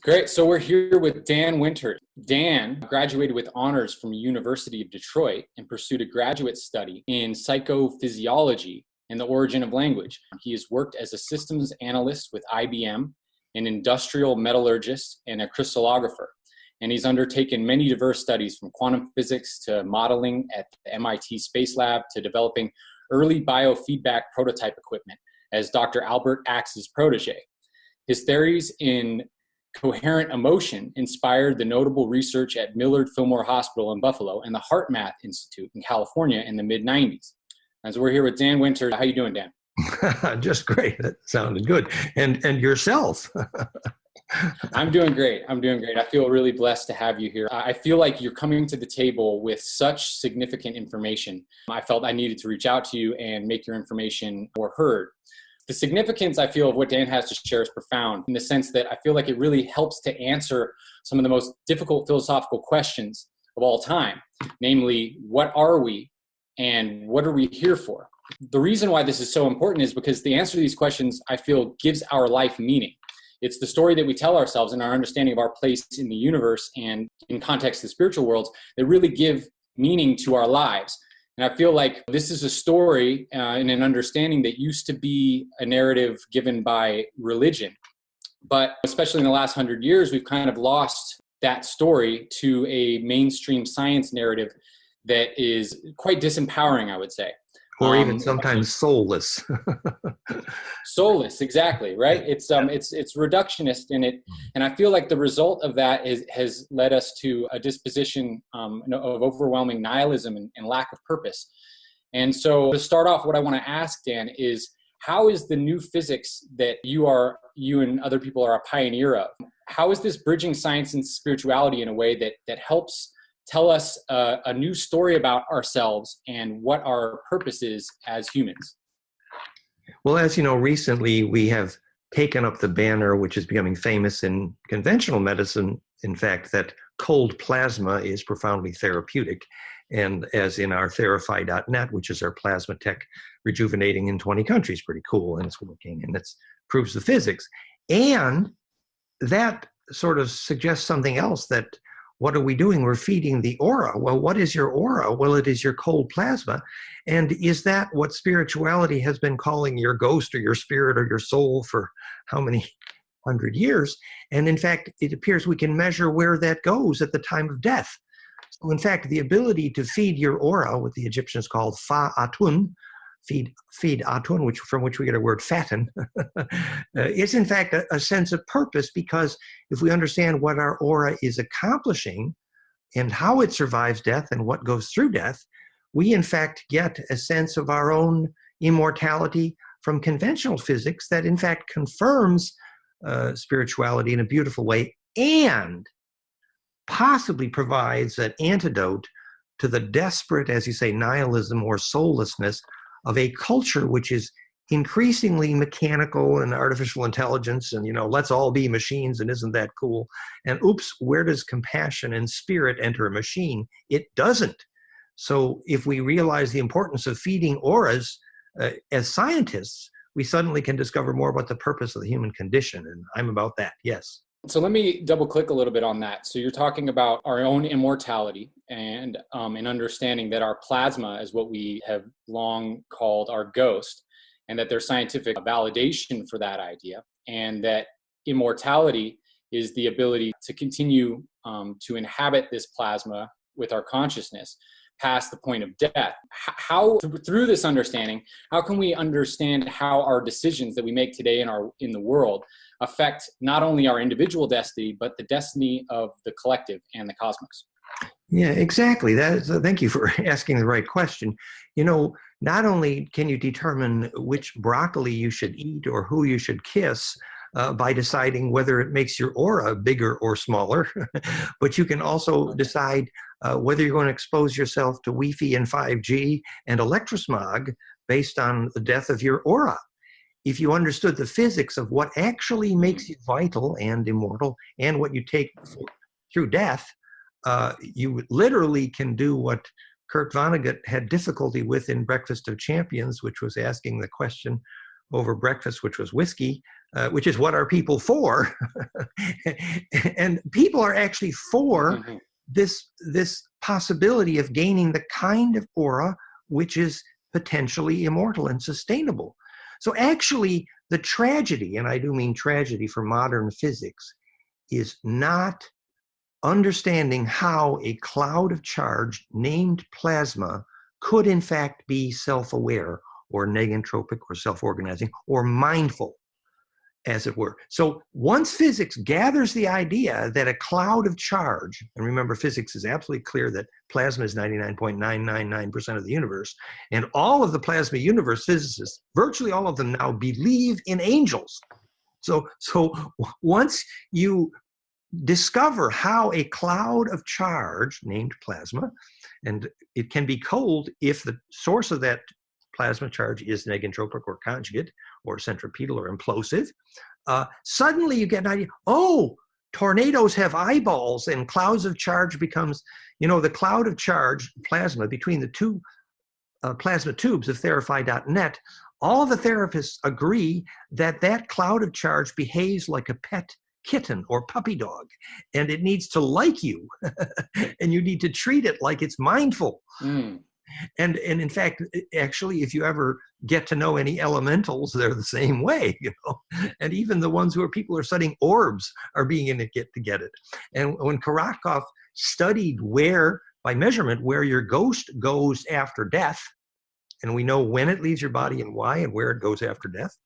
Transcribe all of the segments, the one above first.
Great. So we're here with Dan Winter. Dan graduated with honors from University of Detroit and pursued a graduate study in psychophysiology and the origin of language. He has worked as a systems analyst with IBM, an industrial metallurgist, and a crystallographer. And he's undertaken many diverse studies from quantum physics to modeling at the MIT Space Lab to developing early biofeedback prototype equipment as Dr. Albert Axe's protege. His theories in coherent emotion inspired the notable research at Millard Fillmore Hospital in Buffalo and the HeartMath Institute in California in the mid-90s. As we're here with Dan Winter. How you doing, Dan? Just great. That sounded good. And yourself? I'm doing great. I feel really blessed to have you here. I feel like you're coming to the table with such significant information. I felt I needed to reach out to you and make your information more heard. The significance, I feel, of what Dan has to share is profound in the sense that I feel like it really helps to answer some of the most difficult philosophical questions of all time, namely, what are we and what are we here for? The reason why this is so important is because the answer to these questions, I feel, gives our life meaning. It's the story that we tell ourselves and our understanding of our place in the universe and in context of the spiritual worlds that really give meaning to our lives. And I feel like this is a story and an understanding that used to be a narrative given by religion. But especially in the last 100 years, we've kind of lost that story to a mainstream science narrative that is quite disempowering, I would say. Or even sometimes soulless. Soulless, exactly, right? It's reductionist in it, and I feel like the result of that has led us to a disposition of overwhelming nihilism and lack of purpose. And so, to start off, what I want to ask, Dan, is how is the new physics that you and other people are a pioneer of? How is this bridging science and spirituality in a way that helps tell us a new story about ourselves and what our purpose is as humans? Well, as you know, recently we have taken up the banner, which is becoming famous in conventional medicine, in fact, that cold plasma is profoundly therapeutic. And as in our Therify.net, which is our plasma tech rejuvenating in 20 countries, pretty cool, and it's working, and it proves the physics. And that sort of suggests something else, that what are we doing? We're feeding the aura. Well, what is your aura? Well, it is your cold plasma. And is that what spirituality has been calling your ghost or your spirit or your soul for how many 100 years? And in fact, it appears we can measure where that goes at the time of death. So in fact, the ability to feed your aura, what the Egyptians called fa'atun, feed atun, from which we get our word fatten, is in fact a sense of purpose, because if we understand what our aura is accomplishing and how it survives death and what goes through death, we in fact get a sense of our own immortality from conventional physics that in fact confirms spirituality in a beautiful way and possibly provides an antidote to the desperate, as you say, nihilism or soullessness of a culture which is increasingly mechanical and artificial intelligence and, let's all be machines and isn't that cool? And oops, where does compassion and spirit enter a machine? It doesn't. So if we realize the importance of feeding auras as scientists, we suddenly can discover more about the purpose of the human condition. And I'm about that, yes. So let me double click a little bit on that. So you're talking about our own immortality and an understanding that our plasma is what we have long called our ghost, and that there's scientific validation for that idea, and that immortality is the ability to continue to inhabit this plasma with our consciousness past the point of death. How, through this understanding, how can we understand how our decisions that we make today in the world affect not only our individual destiny, but the destiny of the collective and the cosmos? Yeah, exactly. Thank you for asking the right question. Not only can you determine which broccoli you should eat or who you should kiss by deciding whether it makes your aura bigger or smaller, but you can also decide whether you're going to expose yourself to Wi-Fi and 5G and electrosmog based on the depth of your aura. If you understood the physics of what actually makes you vital and immortal and what you take through death, you literally can do what Kurt Vonnegut had difficulty with in Breakfast of Champions, which was asking the question over breakfast, which was whiskey, which is what are people for? And people are actually for this possibility of gaining the kind of aura which is potentially immortal and sustainable. So actually, the tragedy, and I do mean tragedy for modern physics, is not understanding how a cloud of charge named plasma could in fact be self-aware or negentropic or self-organizing or mindful, as it were. So once physics gathers the idea that a cloud of charge, and remember physics is absolutely clear that plasma is 99.999% of the universe, and all of the plasma universe physicists, virtually all of them now believe in angels. So once you discover how a cloud of charge named plasma, and it can be cold if the source of that plasma charge is negentropic or conjugate or centripetal or implosive, suddenly you get an idea, oh, tornadoes have eyeballs and clouds of charge becomes, the cloud of charge plasma between the two plasma tubes of Therify.net, all the therapists agree that that cloud of charge behaves like a pet kitten or puppy dog, and it needs to like you, and you need to treat it like it's mindful. And in fact, actually, if you ever get to know any elementals, they're the same way, And even the ones who people are studying orbs are beginning to get it. And when Korotkov studied by measurement, where your ghost goes after death, and we know when it leaves your body and why and where it goes after death,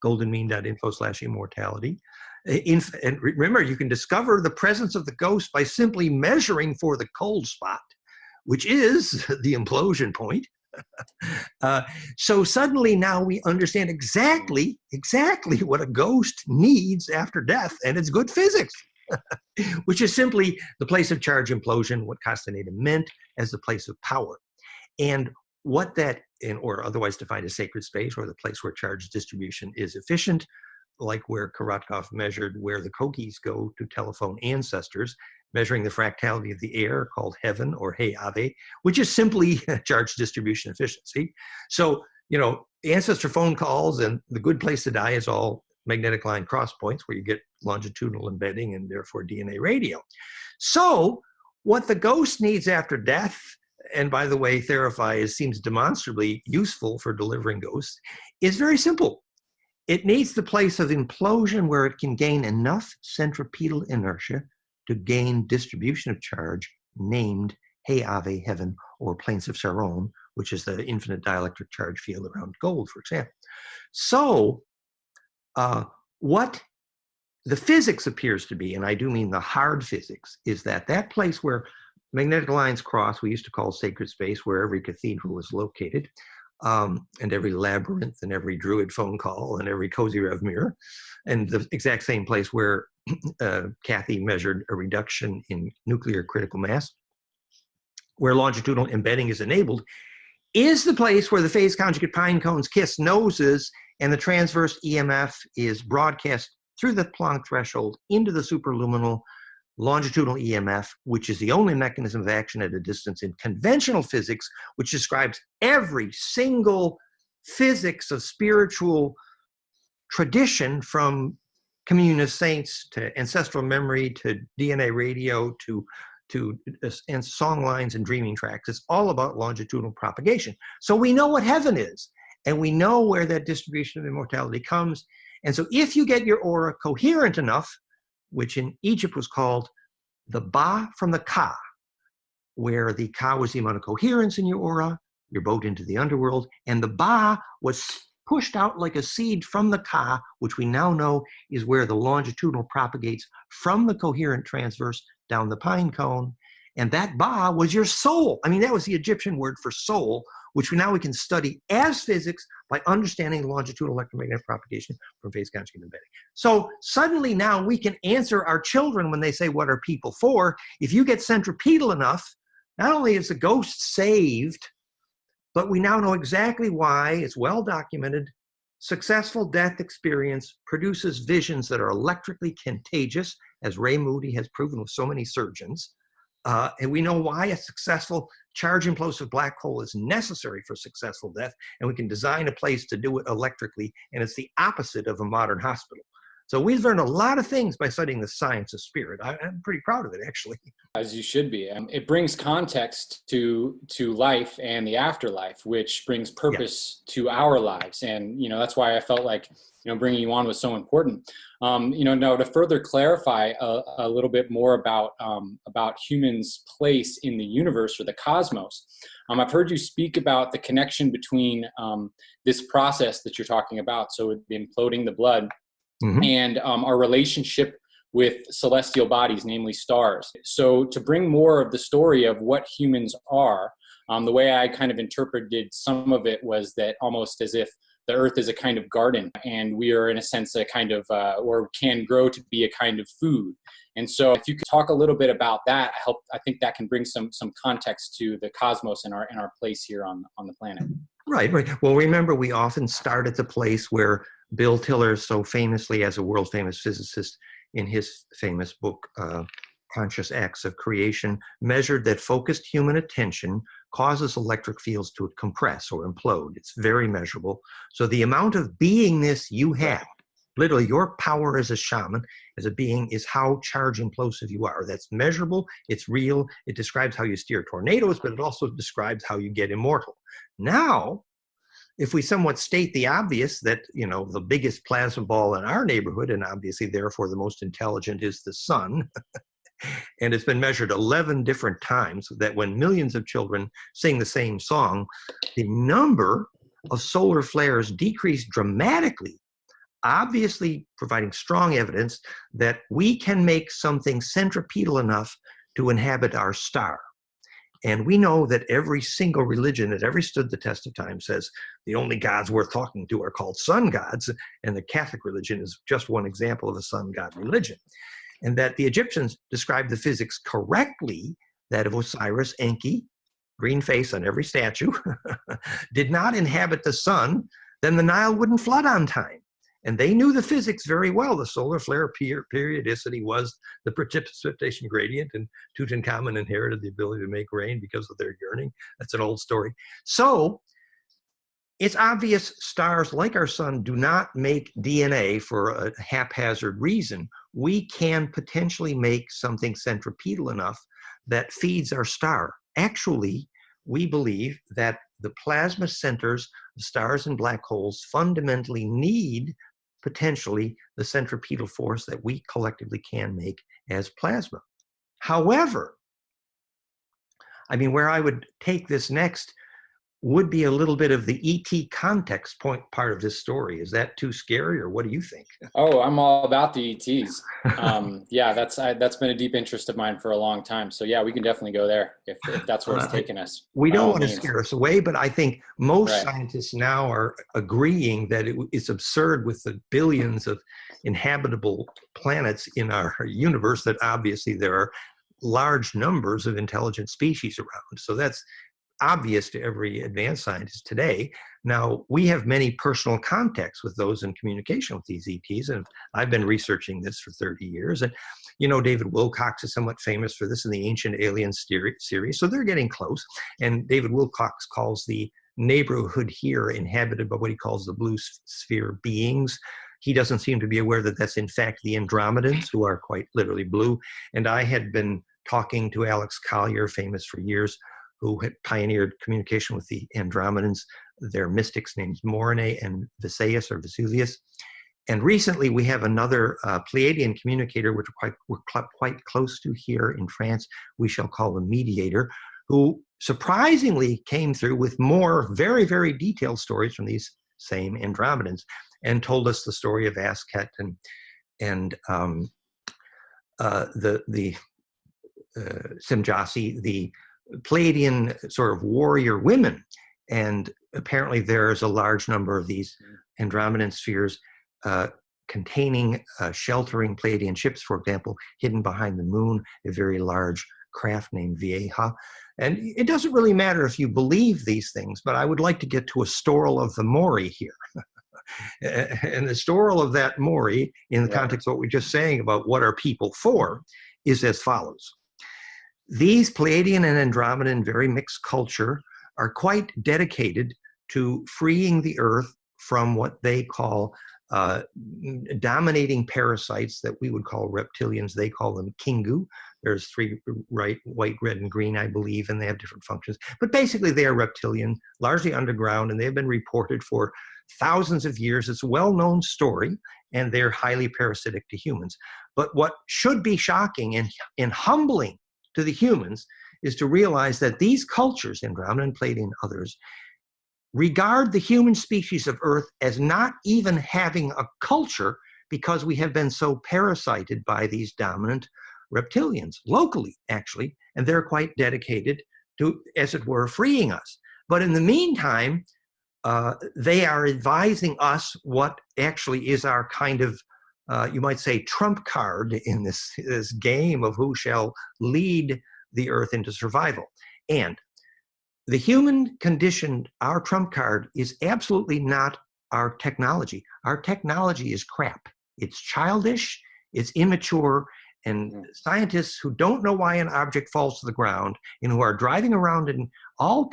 goldenmean.info/immortality. And remember, you can discover the presence of the ghost by simply measuring for the cold spot, which is the implosion point. So suddenly now we understand exactly what a ghost needs after death, and it's good physics, which is simply the place of charge implosion, what Castaneda meant as the place of power. And what that, or otherwise defined as sacred space, or the place where charge distribution is efficient, like where Korotkov measured where the Kokis go to telephone ancestors, measuring the fractality of the air called heaven or Hey Ave, which is simply charge distribution efficiency. So, ancestor phone calls and the good place to die is all magnetic line cross points where you get longitudinal embedding and therefore DNA radio. So what the ghost needs after death, and by the way, Therify seems demonstrably useful for delivering ghosts, is very simple. It needs the place of implosion where it can gain enough centripetal inertia to gain distribution of charge named Hey Ave, heaven, or plains of Saron, which is the infinite dielectric charge field around gold, for example. So what the physics appears to be, and I do mean the hard physics, is that place where magnetic lines cross, we used to call sacred space, where every cathedral is located, and every labyrinth and every druid phone call and every cozy rev mirror, and the exact same place where Kathy measured a reduction in nuclear critical mass, where longitudinal embedding is enabled, is the place where the phase conjugate pine cones kiss noses and the transverse EMF is broadcast through the Planck threshold into the superluminal longitudinal EMF, which is the only mechanism of action at a distance in conventional physics, which describes every single physics of spiritual tradition, from communion of saints to ancestral memory to DNA radio to and song lines and dreaming tracks. It's all about longitudinal propagation. So we know what heaven is, and we know where that distribution of immortality comes. And so if you get your aura coherent enough, which in Egypt was called the Ba from the Ka, where the Ka was the amount of coherence in your aura, your boat into the underworld, and the Ba was pushed out like a seed from the Ka, which we now know is where the longitudinal propagates from the coherent transverse down the pine cone. And that Ba was your soul. I mean, that was the Egyptian word for soul, which now we can study as physics by understanding longitudinal electromagnetic propagation from phase conjugate embedding. So suddenly now we can answer our children when they say, what are people for? If you get centripetal enough, not only is the ghost saved, but we now know exactly why. It's well documented. Successful death experience produces visions that are electrically contagious, as Ray Moody has proven with so many surgeons. And we know why a successful charge implosive black hole is necessary for successful death, and we can design a place to do it electrically, and it's the opposite of a modern hospital. So we've learned a lot of things by studying the science of spirit. I'm pretty proud of it, actually. As you should be. It brings context to life and the afterlife, which brings purpose to our lives. And, that's why I felt like, bringing you on was so important. Now to further clarify a little bit more about humans' place in the universe or the cosmos, I've heard you speak about the connection between this process that you're talking about, so the imploding the blood, and our relationship with celestial bodies, namely stars. So to bring more of the story of what humans are, the way I kind of interpreted some of it was that almost as if the earth is a kind of garden, and we are in a sense a kind of, or can grow to be a kind of food. And so if you could talk a little bit about that, I think that can bring some context to the cosmos and our place here on the planet. Right. Well, remember, we often start at the place where Bill Tiller, so famously as a world famous physicist in his famous book, Conscious Acts of Creation, measured that focused human attention causes electric fields to compress or implode. It's very measurable. So the amount of beingness you have, literally your power as a shaman, as a being, is how charge implosive you are. That's measurable, it's real, it describes how you steer tornadoes, but it also describes how you get immortal. Now, if we somewhat state the obvious that, the biggest plasma ball in our neighborhood, and obviously therefore the most intelligent, is the sun, and it's been measured 11 different times that when millions of children sing the same song, the number of solar flares decreased dramatically, obviously providing strong evidence that we can make something centripetal enough to inhabit our star. And we know that every single religion that ever stood the test of time says the only gods worth talking to are called sun gods, and the Catholic religion is just one example of a sun god religion. And that the Egyptians described the physics correctly, that if Osiris, Enki, green face on every statue, did not inhabit the sun, then the Nile wouldn't flood on time. And they knew the physics very well. The solar flare periodicity was the precipitation gradient, and Tutankhamun inherited the ability to make rain because of their yearning. That's an old story. So it's obvious stars like our sun do not make DNA for a haphazard reason. We can potentially make something centripetal enough that feeds our star. Actually, we believe that the plasma centers of stars and black holes fundamentally need potentially the centripetal force that we collectively can make as plasma. However, where I would take this next would be a little bit of the ET context part of this story. Is that too scary, or what do you think? Oh, I'm all about the ETs. Yeah, that's been a deep interest of mine for a long time. So yeah, we can definitely go there if that's where it's taking us. We don't want to scare us away, but I think most scientists now are agreeing that it's absurd with the billions of inhabitable planets in our universe that obviously there are large numbers of intelligent species around. So that's obvious to every advanced scientist today. Now, we have many personal contacts with those in communication with these ETs, and I've been researching this for 30 years. And, David Wilcox is somewhat famous for this in the Ancient Aliens series, so they're getting close. And David Wilcox calls the neighborhood here inhabited by what he calls the blue sphere beings. He doesn't seem to be aware that that's in fact the Andromedans, who are quite literally blue. And I had been talking to Alex Collier, famous for years, who had pioneered communication with the Andromedans, their mystics named Morine and Vesuvius or Vesuvius. And recently we have another Pleiadian communicator, which we're quite close to here in France, we shall call a mediator, who surprisingly came through with more very, very detailed stories from these same Andromedans, and told us the story of Asket and the Simjasi, the Pleiadian sort of warrior women. And apparently there's a large number of these Andromedan spheres containing sheltering Pleiadian ships, for example, hidden behind the moon, a very large craft named Vieja. And it doesn't really matter if you believe these things, but I would like to get to a storal of the Mori here. And the storal of that Mori, in the context of what we're just saying about what are people for, is as follows. These Pleiadian and Andromedan, very mixed culture, are quite dedicated to freeing the Earth from what they call dominating parasites that we would call reptilians. They call them Kingu. There's three, right, white, red, and green, I believe, and they have different functions. But basically, they are reptilian, largely underground, and they've been reported for thousands of years. It's a well-known story, and they're highly parasitic to humans. But what should be shocking and humbling to the humans is to realize that these cultures, Andromedan, Pleiadian, and others, regard the human species of Earth as not even having a culture because we have been so parasited by these dominant reptilians, locally, actually, and they're quite dedicated to, as it were, freeing us. But in the meantime, they are advising us what actually is our kind of, you might say, trump card in this game of who shall lead the Earth into survival. And the human condition, our trump card, is absolutely not our technology. Our technology is crap. It's childish, it's immature, and scientists who don't know why an object falls to the ground and who are driving around in all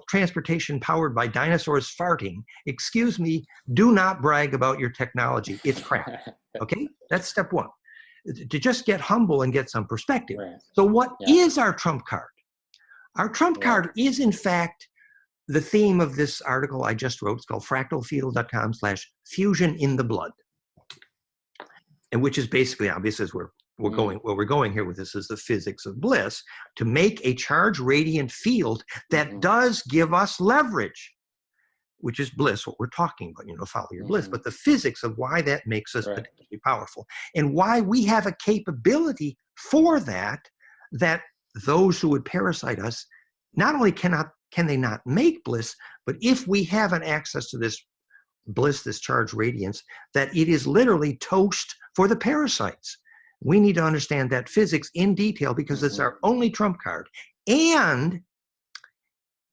transportation powered by dinosaurs farting, excuse me, do not brag about your technology. It's crap. Okay? That's step one. To just get humble and get some perspective. Right. So what is our trump card? Our trump card is, in fact, the theme of this article I just wrote. It's called fractalfield.com/fusion in the blood. And which is basically obvious as we're going, where we're going here with this is the physics of bliss, to make a charged radiant field that does give us leverage, which is bliss, what we're talking about, follow your bliss, but the physics of why that makes us particularly powerful and why we have a capability for that, that those who would parasite us, not only can they not make bliss, but if we have an access to this bliss, this charged radiance, that it is literally toast for the parasites. We need to understand that physics in detail because it's our only trump card. And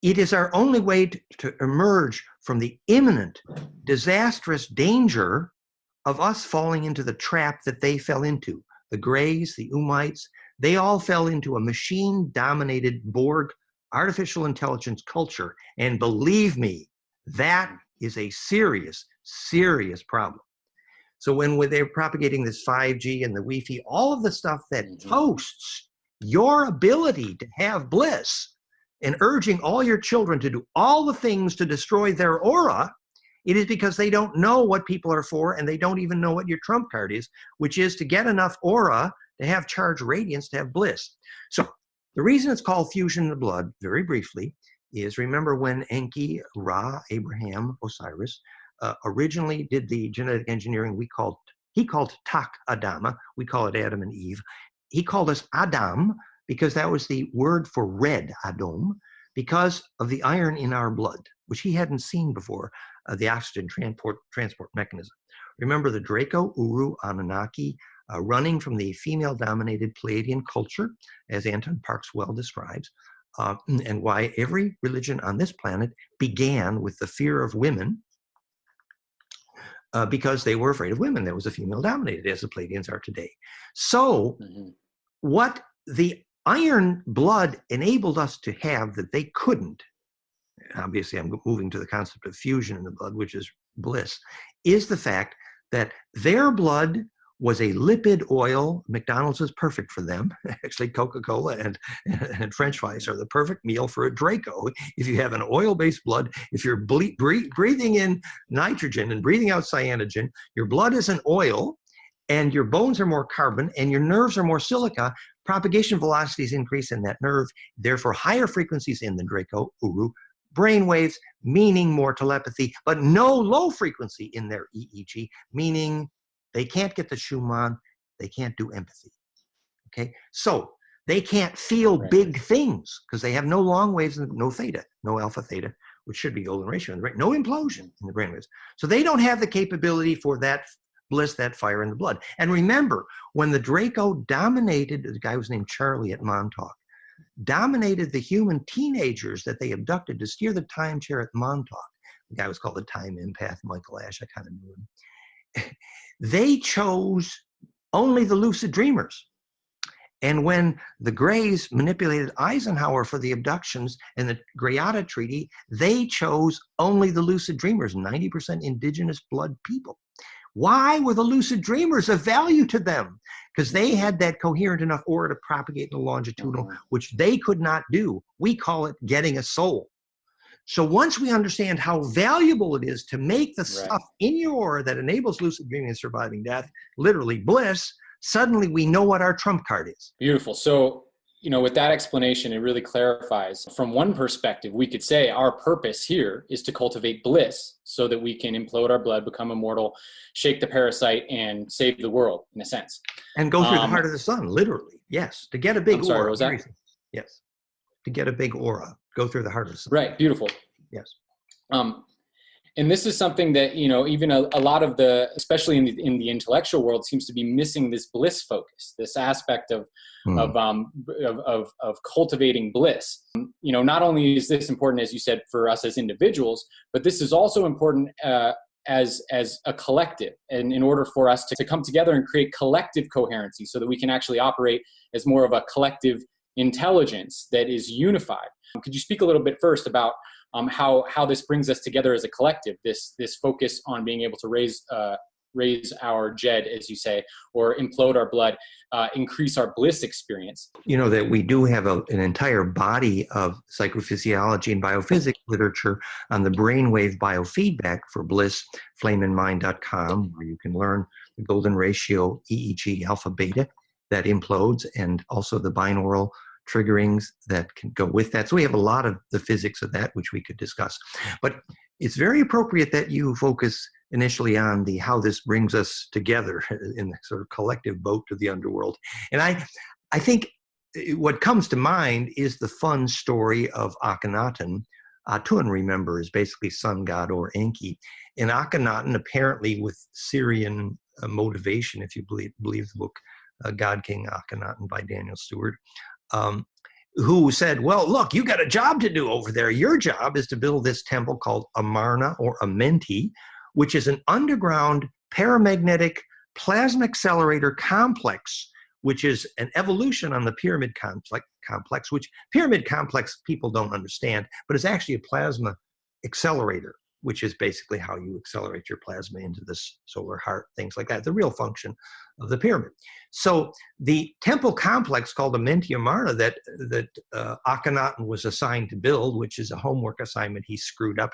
it is our only way to emerge from the imminent, disastrous danger of us falling into the trap that they fell into. The Greys, the Umites, they all fell into a machine-dominated Borg artificial intelligence culture. And believe me, that is a serious, serious problem. So when they're propagating this 5G and the Wi-Fi, all of the stuff that toasts your ability to have bliss and urging all your children to do all the things to destroy their aura, it is because they don't know what people are for and they don't even know what your trump card is, which is to get enough aura to have charged radiance to have bliss. So the reason it's called fusion in the blood, very briefly, is remember when Enki, Ra, Abraham, Osiris originally did the genetic engineering he called Tak Adama, we call it Adam and Eve. He called us Adam because that was the word for red, Adom, because of the iron in our blood, which he hadn't seen before, the oxygen transport mechanism. Remember the Draco, Uru, Anunnaki, running from the female-dominated Pleiadian culture, as Anton Parks well describes, and why every religion on this planet began with the fear of women, because they were afraid of women. That was a female-dominated, as the Pleiadians are today. So what the iron blood enabled us to have that they couldn't, obviously I'm moving to the concept of fusion in the blood, which is bliss, is the fact that their blood was a lipid oil. McDonald's is perfect for them. Actually, Coca-Cola and French fries are the perfect meal for a Draco. If you have an oil-based blood, if you're breathing in nitrogen and breathing out cyanogen, your blood is an oil, and your bones are more carbon, and your nerves are more silica. Propagation velocities increase in that nerve, therefore higher frequencies in the Draco, Uru, brain waves, meaning more telepathy, but no low frequency in their EEG, meaning they can't get the Schumann, they can't do empathy, okay? So they can't feel big things because they have no long waves and no theta, no alpha theta, which should be golden ratio in the brain, no implosion in the brain waves. So they don't have the capability for that bliss, that fire in the blood. And remember, when the Draco dominated, the guy was named Charlie at Montauk, dominated the human teenagers that they abducted to steer the time chair at Montauk. The guy was called the time empath, Michael Ash, I kind of knew him. They chose only the lucid dreamers. And when the Greys manipulated Eisenhower for the abductions and the Greada Treaty, they chose only the lucid dreamers, 90% indigenous blood people. Why were the lucid dreamers of value to them? Because they had that coherent enough aura to propagate in the longitudinal, which they could not do. We call it getting a soul. So once we understand how valuable it is to make the stuff in your aura that enables lucid dreaming and surviving death, literally bliss, suddenly we know what our trump card is. Beautiful. So, you know, with that explanation, it really clarifies. From one perspective, we could say our purpose here is to cultivate bliss so that we can implode our blood, become immortal, shake the parasite, and save the world, in a sense. And go through the heart of the sun, literally. Yes. To get a big aura. What was that? Yes. To get a big aura. Go through the heart of the sun. Right. Beautiful. Yes. And this is something that, you know, even a lot of the, especially in the intellectual world, seems to be missing this bliss focus, this aspect of cultivating bliss. You know, not only is this important, as you said, for us as individuals, but this is also important as a collective, and in order for us to come together and create collective coherency so that we can actually operate as more of a collective intelligence that is unified. Could you speak a little bit first about how this brings us together as a collective, this focus on being able to raise our jed, as you say, or implode our blood, increase our bliss experience? You know that we do have an entire body of psychophysiology and biophysics literature on the brainwave biofeedback for bliss, flameandmind.com, where you can learn the golden ratio EEG alpha beta that implodes, and also the binaural triggerings that can go with that. So we have a lot of the physics of that, which we could discuss. But it's very appropriate that you focus initially on how this brings us together in the sort of collective boat to the underworld. And I think what comes to mind is the fun story of Akhenaten. Atun, remember, is basically sun god or Enki. And Akhenaten, apparently with Syrian motivation, if you believe the book God King Akhenaten by Daniel Stewart, who said, well, look, you got a job to do over there. Your job is to build this temple called Amarna or Amenti, which is an underground paramagnetic plasma accelerator complex, which is an evolution on the pyramid complex, which pyramid complex people don't understand, but it's actually a plasma accelerator, which is basically how you accelerate your plasma into this solar heart, things like that, the real function of the pyramid. So the temple complex called Amenti Amarna that Akhenaten was assigned to build, which is a homework assignment he screwed up,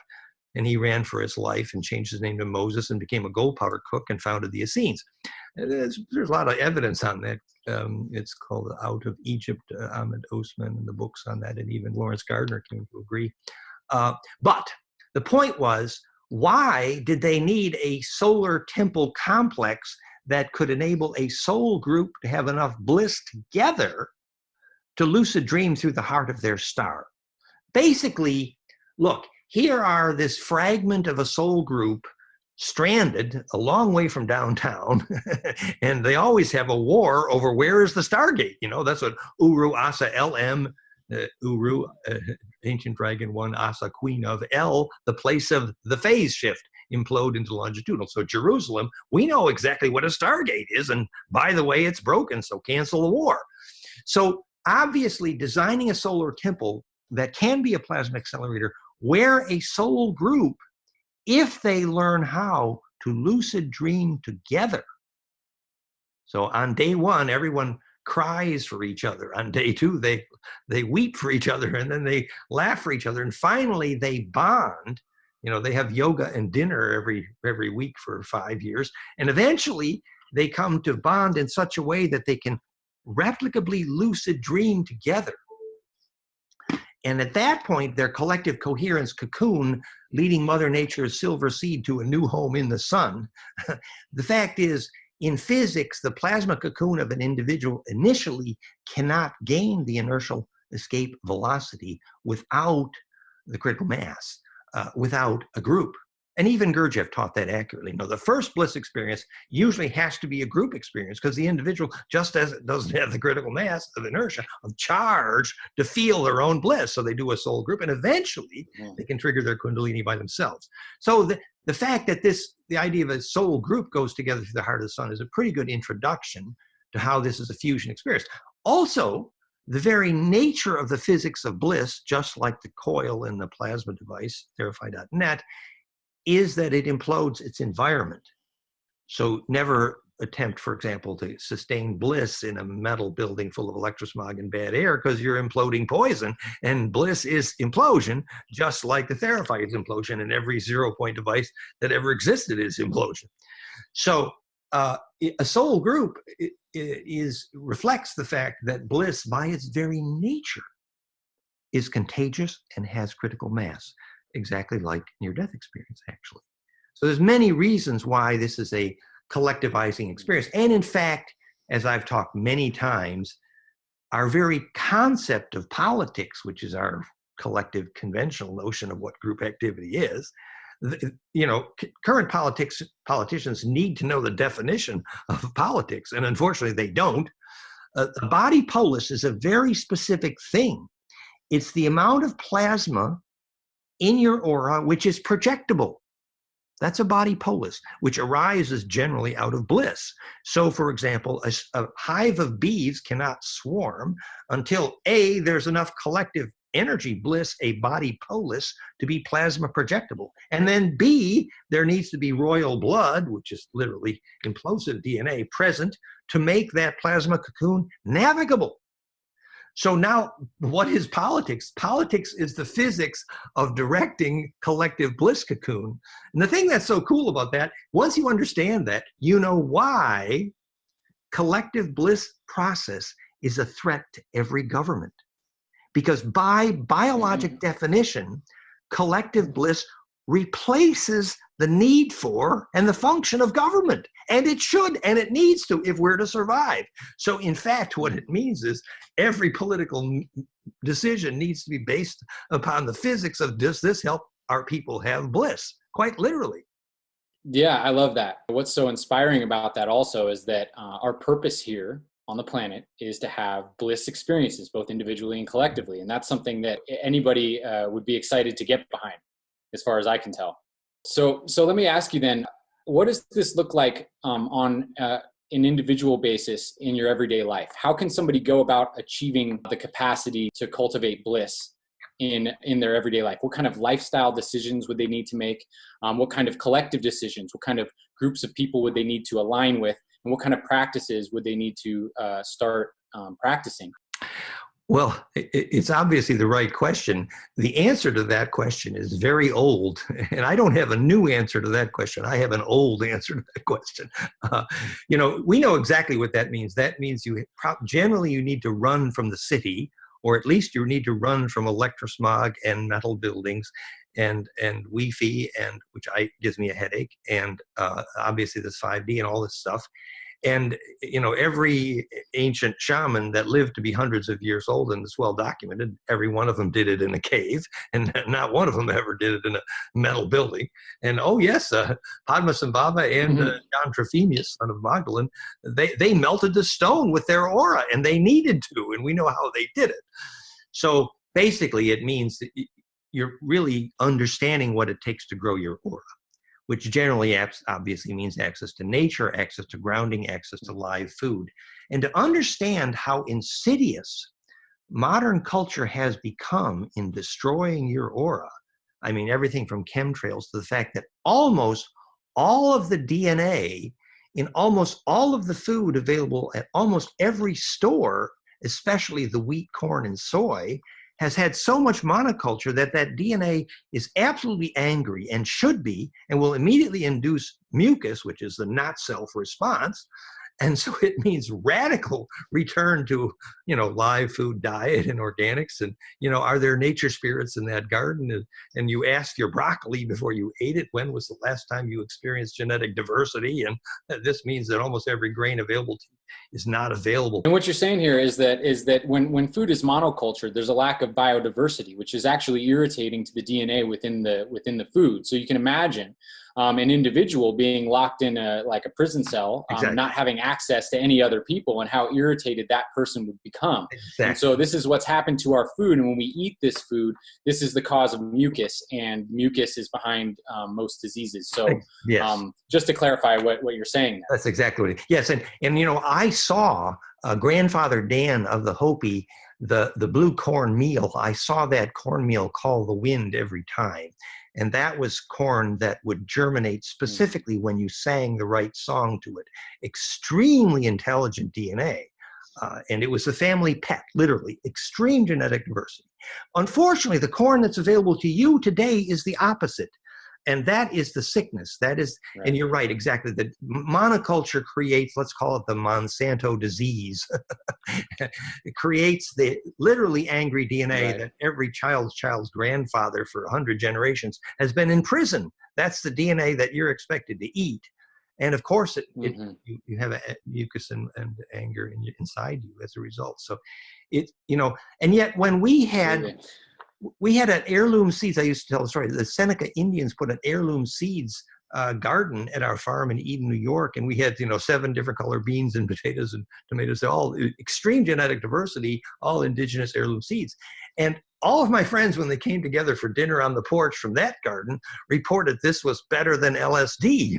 and he ran for his life and changed his name to Moses and became a gold powder cook and founded the Essenes. There's a lot of evidence on that. It's called Out of Egypt, Ahmed Osman, and the books on that, and even Lawrence Gardner came to agree. But the point was, why did they need a solar temple complex that could enable a soul group to have enough bliss together to lucid dream through the heart of their star? Basically, look, here are this fragment of a soul group stranded a long way from downtown, and they always have a war over where is the Stargate. You know, that's what Uru Asa LM, Uru, ancient dragon one, Asa, queen of El, the place of the phase shift, implode into longitudinal. So Jerusalem, we know exactly what a Stargate is, and by the way, it's broken, so cancel the war. So obviously designing a solar temple that can be a plasma accelerator where a soul group, if they learn how to lucid dream together. So on day one, everyone cries for each other. On day two, they weep for each other, and then they laugh for each other. And finally, they bond. You know, they have yoga and dinner every week for 5 years. And eventually, they come to bond in such a way that they can replicably lucid dream together. And at that point, their collective coherence cocoon, leading Mother Nature's silver seed to a new home in the sun. The fact is, in physics, the plasma cocoon of an individual initially cannot gain the inertial escape velocity without the critical mass, without a group. And even Gurdjieff taught that accurately. No, the first bliss experience usually has to be a group experience because the individual, just as it doesn't have the critical mass of inertia, of charge to feel their own bliss. So they do a soul group, and eventually they can trigger their Kundalini by themselves. So the fact that the idea of a soul group goes together through the heart of the sun is a pretty good introduction to how this is a fusion experience. Also, the very nature of the physics of bliss, just like the coil in the plasma device, Therify.net, is that it implodes its environment. So never attempt, for example, to sustain bliss in a metal building full of electrosmog and bad air, because you're imploding poison. And bliss is implosion, just like the Therify is implosion, and every 0-point device that ever existed is implosion. So a soul group reflects the fact that bliss, by its very nature, is contagious and has critical mass, exactly like near-death experience, actually. So there's many reasons why this is a collectivizing experience. And in fact, as I've talked many times, our very concept of politics, which is our collective conventional notion of what group activity is, current politicians need to know the definition of politics, and unfortunately they don't. The body polis is a very specific thing. It's the amount of plasma in your aura which is projectable. That's a body polis, which arises generally out of bliss. So, for example, a hive of bees cannot swarm until A, there's enough collective energy bliss, a body polis, to be plasma projectable. And then B, there needs to be royal blood, which is literally implosive DNA, present to make that plasma cocoon navigable. So now, what is politics? Politics is the physics of directing collective bliss cocoon. And the thing that's so cool about that, once you understand that, you know why collective bliss process is a threat to every government. Because by biologic definition, collective bliss replaces the need for and the function of government. And it should, and it needs to, if we're to survive. So in fact, what it means is every political decision needs to be based upon the physics of, does this help our people have bliss? Quite literally. Yeah, I love that. What's so inspiring about that also is that our purpose here on the planet is to have bliss experiences, both individually and collectively. And that's something that anybody would be excited to get behind, as far as I can tell. So let me ask you then, what does this look like on an individual basis in your everyday life? How can somebody go about achieving the capacity to cultivate bliss in their everyday life? What kind of lifestyle decisions would they need to make? What kind of collective decisions? What kind of groups of people would they need to align with? And what kind of practices would they need to start practicing? Well, it's obviously the right question. The answer to that question is very old, and I don't have a new answer to that question. I have an old answer to that question. We know exactly what that means. That means generally you need to run from the city, or at least you need to run from electrosmog and metal buildings and Wi-Fi, and which gives me a headache, and obviously this 5D and all this stuff. And, every ancient shaman that lived to be hundreds of years old, and it's well documented, every one of them did it in a cave, and not one of them ever did it in a metal building. And, oh, yes, Padmasambhava and John Trophimus, son of Magdalene, they melted the stone with their aura, and they needed to, and we know how they did it. So basically, it means that you're really understanding what it takes to grow your aura, which generally obviously means access to nature, access to grounding, access to live food. And to understand how insidious modern culture has become in destroying your aura, I mean, everything from chemtrails to the fact that almost all of the DNA in almost all of the food available at almost every store, especially the wheat, corn, and soy, has had so much monoculture that DNA is absolutely angry and should be, and will immediately induce mucus, which is the not self response. And so it means radical return to, live food diet and organics. And, are there nature spirits in that garden? And you ask your broccoli before you ate it, when was the last time you experienced genetic diversity? And this means that almost every grain available to you is not available. And what you're saying here is that when food is monocultured, there's a lack of biodiversity, which is actually irritating to the DNA within the food. So you can imagine an individual being locked in a prison cell, exactly. Not having access to any other people, and how irritated that person would become. Exactly. And so this is what's happened to our food. And when we eat this food, this is the cause of mucus, and mucus is behind most diseases. So yes. Just to clarify what you're saying. That's exactly what it is. Yes. And I I saw Grandfather Dan of the Hopi, the blue corn meal. I saw that cornmeal call the wind every time. And that was corn that would germinate specifically when you sang the right song to it. Extremely intelligent DNA. And it was the family pet, literally, extreme genetic diversity. Unfortunately, the corn that's available to you today is the opposite. And that is the sickness. That is, right. And you're right, exactly. The monoculture creates, let's call it the Monsanto disease. It creates the literally angry DNA, right, that every child's grandfather for 100 generations has been in prison. That's the DNA that you're expected to eat. And of course, you have a mucus and anger inside you as a result. So and yet when we had an heirloom seeds. I used to tell the story. The Seneca Indians put an heirloom seeds garden at our farm in Eden, New York, and we had 7 different color beans and potatoes and tomatoes. All extreme genetic diversity, all indigenous heirloom seeds. And all of my friends, when they came together for dinner on the porch from that garden, reported this was better than LSD.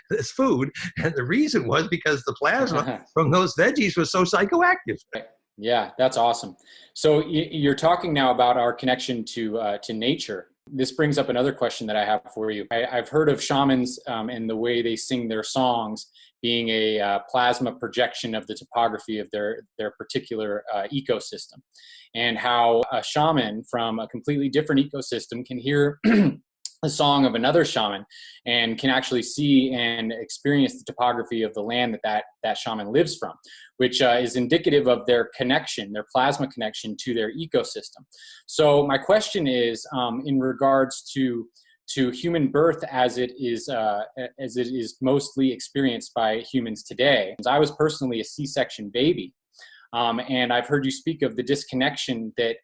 This food, and the reason was because the plasma from those veggies was so psychoactive. Yeah, that's awesome. So you're talking now about our connection to nature. This brings up another question that I have for you. I've heard of shamans and the way they sing their songs being a plasma projection of the topography of their particular ecosystem, and how a shaman from a completely different ecosystem can hear a song of another shaman and can actually see and experience the topography of the land that shaman lives from, which is indicative of their connection, their plasma connection to their ecosystem. So my question is, in regards to human birth as it is mostly experienced by humans today. I was personally a C-section baby. And I've heard you speak of the disconnection that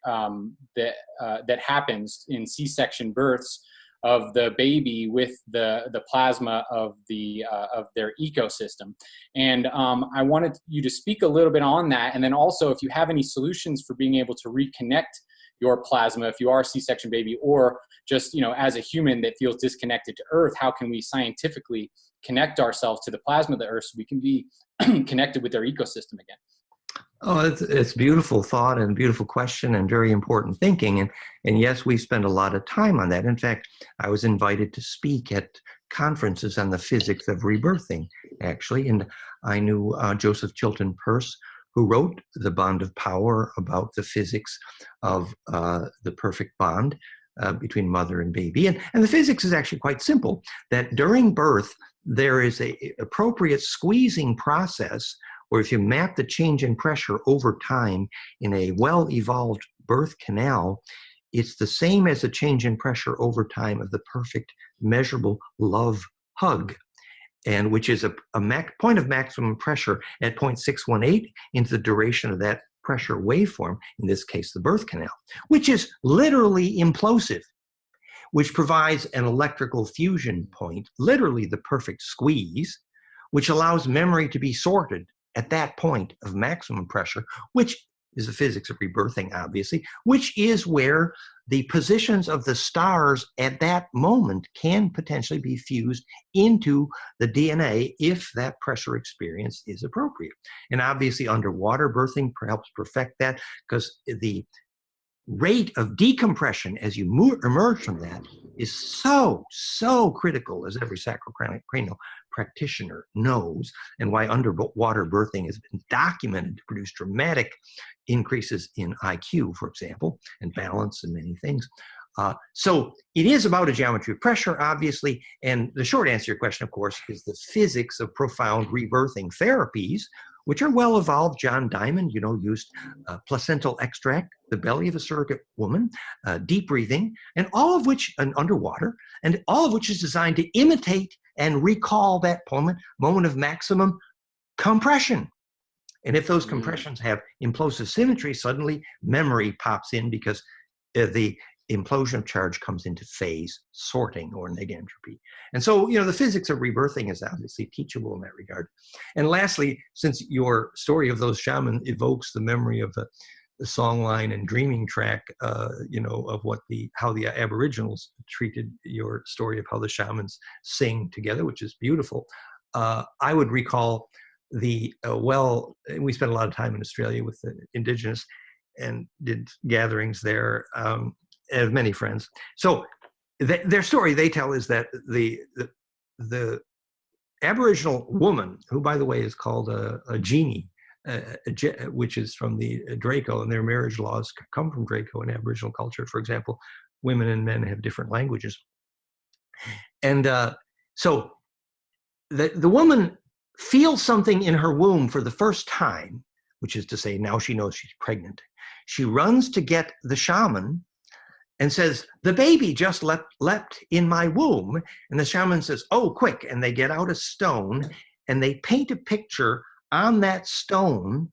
happens in C-section births of the baby with the plasma of their ecosystem. And I wanted you to speak a little bit on that. And then also, if you have any solutions for being able to reconnect your plasma, if you are a C-section baby, or just, as a human that feels disconnected to Earth, how can we scientifically connect ourselves to the plasma of the Earth so we can be connected with our ecosystem again? Oh, it's beautiful thought and beautiful question and very important thinking. And yes, we spend a lot of time on that. In fact, I was invited to speak at conferences on the physics of rebirthing, actually. And I knew Joseph Chilton Peirce, who wrote The Bond of Power about the physics of the perfect bond between mother and baby. And the physics is actually quite simple, that during birth, there is an appropriate squeezing process where if you map the change in pressure over time in a well-evolved birth canal, it's the same as a change in pressure over time of the perfect measurable love hug, and which is a point of maximum pressure at 0.618 into the duration of that pressure waveform, in this case, the birth canal, which is literally implosive, which provides an electrical fusion point, literally the perfect squeeze, which allows memory to be sorted at that point of maximum pressure, which is the physics of rebirthing, obviously, which is where the positions of the stars at that moment can potentially be fused into the DNA if that pressure experience is appropriate. And obviously underwater birthing helps perfect that, because the rate of decompression as you emerge from that is so critical, as every sacrocranial practitioner knows, and why underwater birthing has been documented to produce dramatic increases in IQ, for example, and balance and many things. So it is about a geometry of pressure, obviously, and the short answer to your question, of course, is the physics of profound rebirthing therapies, which are well evolved. John Diamond, used placental extract, the belly of a surrogate woman, deep breathing, and all of which, and underwater, and all of which is designed to imitate and recall that moment of maximum compression. And if those compressions have implosive symmetry, suddenly memory pops in, because the implosion of charge comes into phase sorting or negentropy. And so, the physics of rebirthing is obviously teachable in that regard. And lastly, since your story of those shamans evokes the memory of the songline and dreaming track, of how the Aboriginals treated your story of how the shamans sing together, which is beautiful. I would recall we spent a lot of time in Australia with the indigenous and did gatherings there, and have many friends. So their story they tell is that the Aboriginal woman, who by the way is called a genie, which is from the Draco, and their marriage laws come from Draco in Aboriginal culture. For example, women and men have different languages. And so the woman feels something in her womb for the first time, which is to say now she knows she's pregnant. She runs to get the shaman and says, the baby just leapt in my womb. And the shaman says, oh, quick. And they get out a stone and they paint a picture on that stone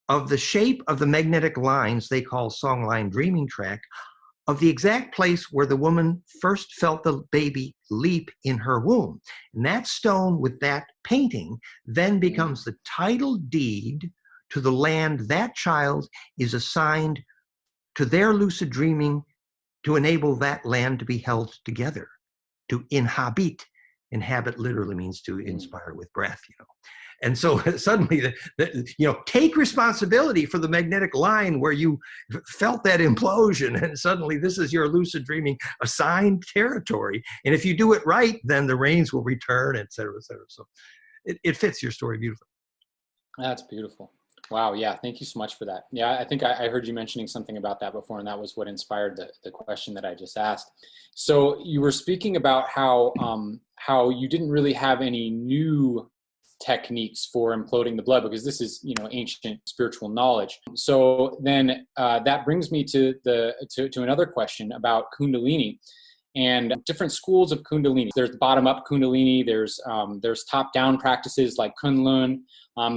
of the shape of the magnetic lines they call songline dreaming track, of the exact place where the woman first felt the baby leap in her womb. And that stone with that painting then becomes the title deed to the land that child is assigned to their lucid dreaming to enable that land to be held together, to inhabit. Inhabit literally means to inspire with breath, you know. And so suddenly, take responsibility for the magnetic line where you felt that implosion, and suddenly this is your lucid dreaming assigned territory. And if you do it right, then the rains will return, et cetera, et cetera. So it fits your story beautifully. That's beautiful. Wow. Yeah. Thank you so much for that. Yeah. I think I heard you mentioning something about that before, and that was what inspired the question that I just asked. So you were speaking about how you didn't really have any new techniques for imploding the blood, because this is, ancient spiritual knowledge. So then that brings me to another question about Kundalini and different schools of Kundalini. There's bottom-up Kundalini. There's top-down practices like Kunlun.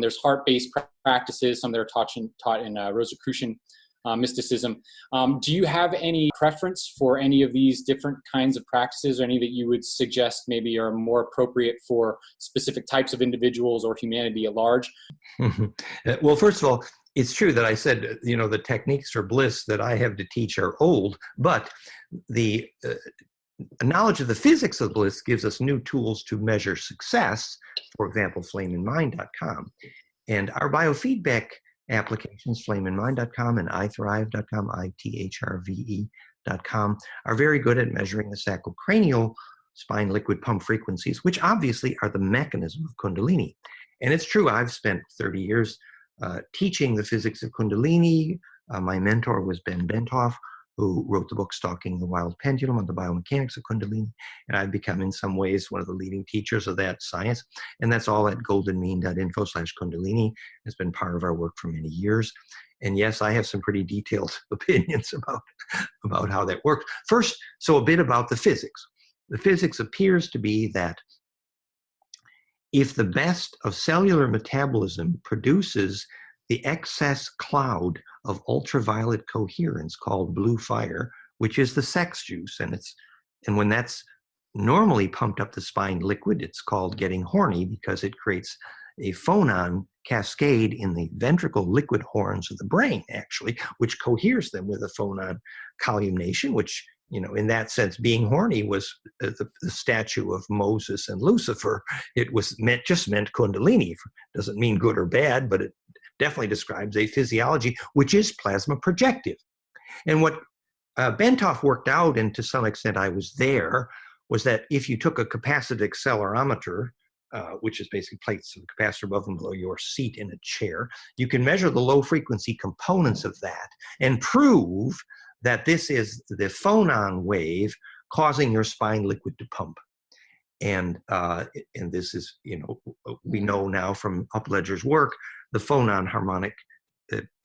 There's heart-based practices, some that are taught in Rosicrucian mysticism. Do you have any preference for any of these different kinds of practices, or any that you would suggest maybe are more appropriate for specific types of individuals or humanity at large? Well, first of all, it's true that I said, the techniques for bliss that I have to teach are old, but the knowledge of the physics of bliss gives us new tools to measure success. For example, flameandmind.com. And our biofeedback applications, flameandmind.com and iThrive.com, ITHRVE.com, are very good at measuring the sacrocranial spine liquid pump frequencies, which obviously are the mechanism of Kundalini. And it's true, I've spent 30 years teaching the physics of Kundalini. My mentor was Ben Bentoff, who wrote the book Stalking the Wild Pendulum on the biomechanics of Kundalini. And I've become, in some ways, one of the leading teachers of that science. And that's all at goldenmean.info/Kundalini. It's been part of our work for many years. And yes, I have some pretty detailed opinions about how that works. First, so a bit about the physics. The physics appears to be that if the best of cellular metabolism produces the excess cloud of ultraviolet coherence called blue fire, which is the sex juice, and when that's normally pumped up the spine liquid, it's called getting horny, because it creates a phonon cascade in the ventricle liquid horns of the brain, actually, which coheres them with a phonon columnation, which, in that sense, being horny was the statue of Moses and Lucifer. It was just meant Kundalini. Doesn't mean good or bad, but it definitely describes a physiology which is plasma projective. And what Bentoff worked out, and to some extent I was there, was that if you took a capacitive accelerometer, which is basically plates of capacitor above and below your seat in a chair, you can measure the low frequency components of that and prove that this is the phonon wave causing your spine liquid to pump. And this is, we know now from Upledger's work, the phonon harmonic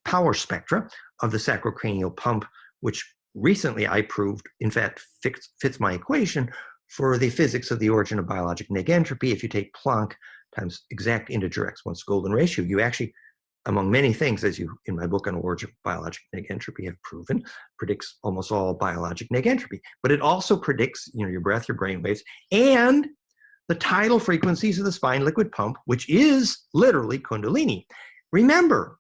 power spectra of the sacrocranial pump, which recently I proved, in fact, fits my equation for the physics of the origin of biologic negentropy. If you take Planck times exact integer x1 golden ratio, you actually, among many things, as you in my book on origin of biologic negentropy have proven, predicts almost all biologic negentropy. But it also predicts, your breath, your brain waves, and the tidal frequencies of the spine liquid pump, which is literally Kundalini. Remember,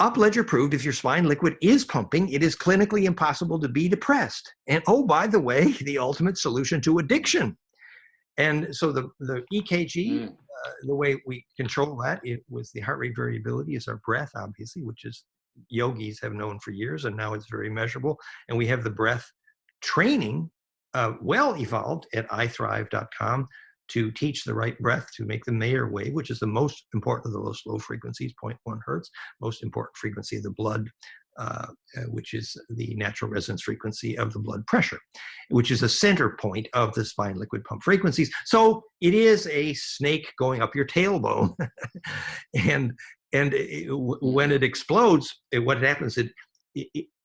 Upledger proved if your spine liquid is pumping, it is clinically impossible to be depressed. And oh, by the way, the ultimate solution to addiction. And so the EKG the way we control that with the heart rate variability is our breath, obviously, which is yogis have known for years, and now it's very measurable. And we have the breath training well evolved at iThrive.com to teach the right breath to make the Mayer wave, which is the most important of the low frequencies, 0.1 hertz, most important frequency of the blood, which is the natural resonance frequency of the blood pressure, which is a center point of the spine liquid pump frequencies. So it is a snake going up your tailbone. and when it explodes, what happens,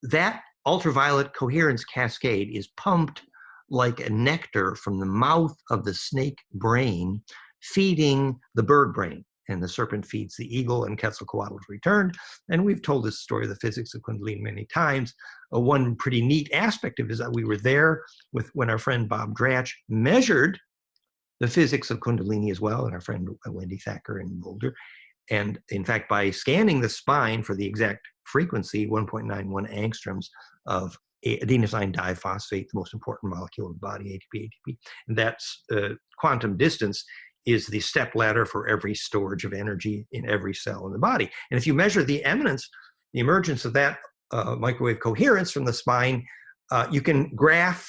that ultraviolet coherence cascade is pumped like a nectar from the mouth of the snake brain, feeding the bird brain. And the serpent feeds the eagle, and Quetzalcoatl is returned. And we've told this story of the physics of Kundalini many times. One pretty neat aspect of it is that we were there when our friend Bob Dratch measured the physics of Kundalini as well, and our friend Wendy Thacker in Boulder. And in fact, by scanning the spine for the exact frequency, 1.91 angstroms of adenosine diphosphate, the most important molecule in the body, ATP, and that's quantum distance is the step ladder for every storage of energy in every cell in the body. And if you measure the emergence of that microwave coherence from the spine, you can graph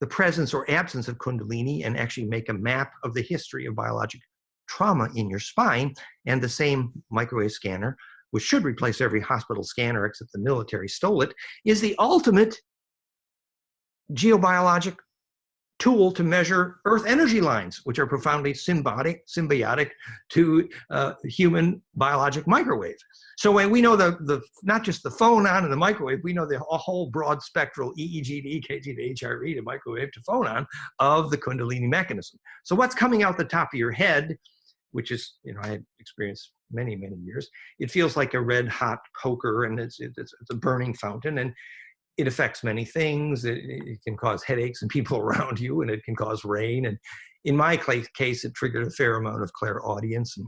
the presence or absence of Kundalini and actually make a map of the history of biologic trauma in your spine. And the same microwave scanner, which should replace every hospital scanner except the military stole it, is the ultimate geobiologic tool to measure Earth energy lines, which are profoundly symbiotic to human biologic microwave. So when we know the not just the phonon and the microwave, we know the whole broad spectral EEG to EKG to HRE to microwave to phonon of the Kundalini mechanism. So what's coming out the top of your head, which is, I had experienced many, many years, it feels like a red hot poker, and it's a burning fountain, and it affects many things. It can cause headaches and people around you, and it can cause rain. And in my case, it triggered a fair amount of clairaudience and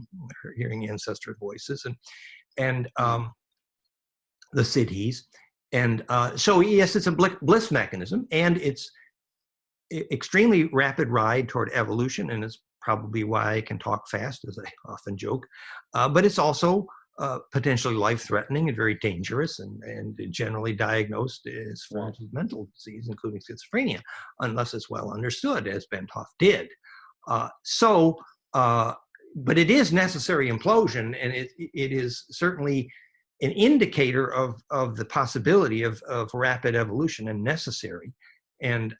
hearing ancestor voices and the siddhis. And so yes, it's a bliss mechanism, and it's extremely rapid ride toward evolution, and it's probably why I can talk fast, as I often joke. But it's also potentially life-threatening and very dangerous, and generally diagnosed as forms of mental disease, including schizophrenia, unless it's well understood, as Benthoff did. But it is necessary implosion, and it is certainly an indicator of the possibility of rapid evolution, and necessary. And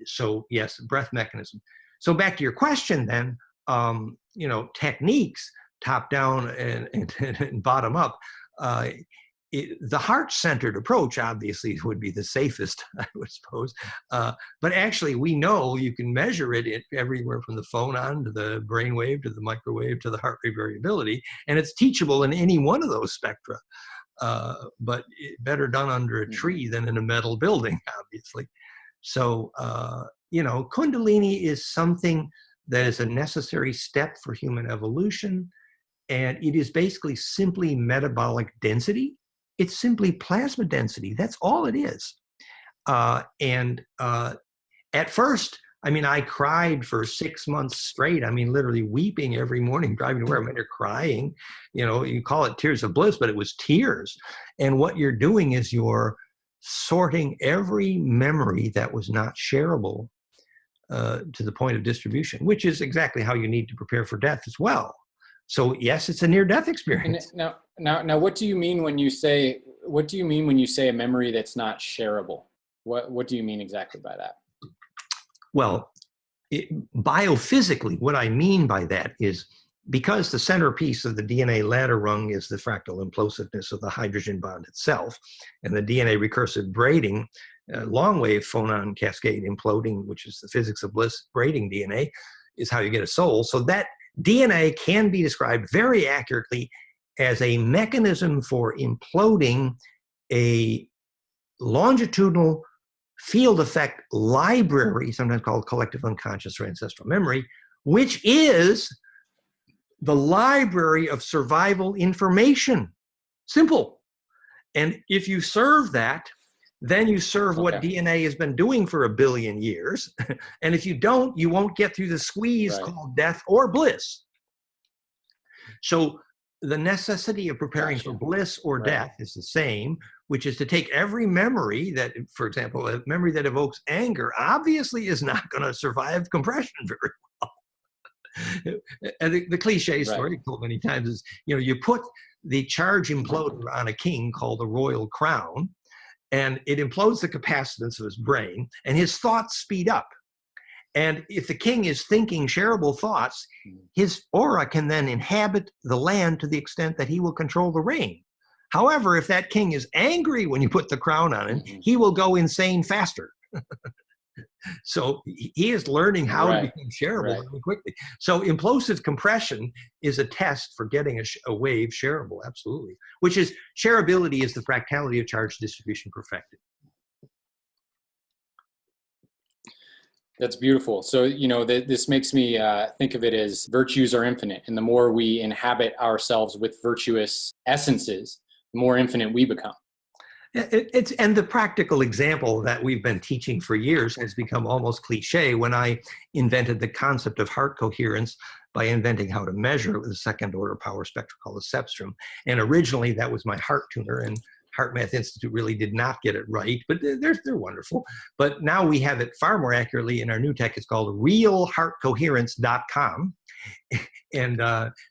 so, yes, breath mechanism. So back to your question then, techniques, top down and bottom up. The heart-centered approach obviously would be the safest, I would suppose. But actually, we know you can measure it everywhere from the phonon to the brainwave to the microwave to the heart rate variability, and it's teachable in any one of those spectra. But better done under a tree than in a metal building, obviously. So, Kundalini is something that is a necessary step for human evolution. And it is basically simply metabolic density. It's simply plasma density. That's all it is. At first, I cried for 6 months straight. Literally weeping every morning, driving to work. You're crying. You call it tears of bliss, but it was tears. And what you're doing is you're sorting every memory that was not shareable to the point of distribution, which is exactly how you need to prepare for death as well. So yes, it's a near-death experience. Now, what do you mean when you say a memory that's not shareable? What do you mean exactly by that? Well, biophysically, what I mean by that is because the centerpiece of the DNA ladder rung is the fractal implosiveness of the hydrogen bond itself, and the DNA recursive braiding, long-wave phonon cascade imploding, which is the physics of bliss, braiding DNA, is how you get a soul. So that DNA can be described very accurately as a mechanism for imploding a longitudinal field effect library, sometimes called collective unconscious or ancestral memory, which is the library of survival information. Simple. And if you serve that, then you serve what DNA has been doing for 1 billion years. And if you don't, you won't get through the squeeze called death or bliss. So the necessity of preparing for bliss or death is the same, which is to take every memory that, for example, a memory that evokes anger obviously is not going to survive compression very well. And the cliche story told many times is, you put the charge imploder on a king called the royal crown, and it implodes the capacitance of his brain, and his thoughts speed up. And if the king is thinking shareable thoughts, his aura can then inhabit the land to the extent that he will control the rain. However, if that king is angry when you put the crown on him, he will go insane faster. So he is learning how to become shareable really quickly. So implosive compression is a test for getting a wave shareable, absolutely. Which is, shareability is the fractality of charge distribution perfected. That's beautiful. So, this makes me think of it as virtues are infinite. And the more we inhabit ourselves with virtuous essences, the more infinite we become. And the practical example that we've been teaching for years has become almost cliche when I invented the concept of heart coherence by inventing how to measure it with a second order power spectrum called the cepstrum. And originally that was my heart tuner, and Heart Math Institute really did not get it right, but they're wonderful. But now we have it far more accurately in our new tech. It's called realheartcoherence.com. And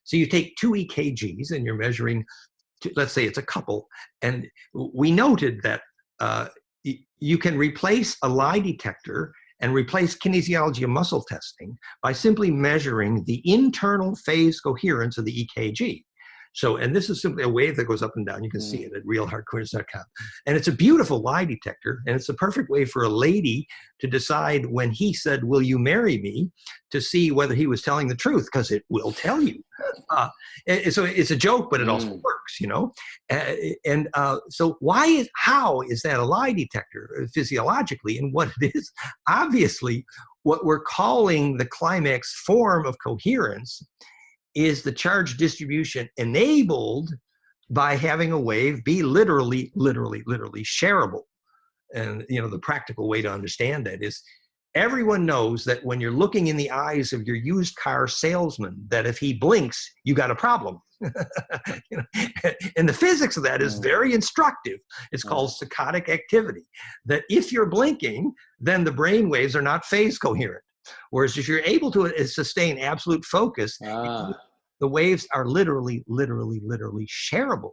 so you take 2 EKGs and you're measuring, let's say it's a couple. And we noted that you can replace a lie detector and replace kinesiology of muscle testing by simply measuring the internal phase coherence of the EKG. So, and this is simply a wave that goes up and down. You can see it at realheartcoherence.com. And it's a beautiful lie detector. And it's a perfect way for a lady to decide when he said, "Will you marry me?" to see whether he was telling the truth, because it will tell you. So it's a joke, but it also works, So how is that a lie detector physiologically? And what it is, obviously, what we're calling the climax form of coherence is the charge distribution enabled by having a wave be literally shareable. And, the practical way to understand that is, everyone knows that when you're looking in the eyes of your used car salesman, that if he blinks, you got a problem. And the physics of that is very instructive. It's called saccadic activity, that if you're blinking, then the brain waves are not phase coherent. Whereas if you're able to sustain absolute focus, the waves are literally shareable.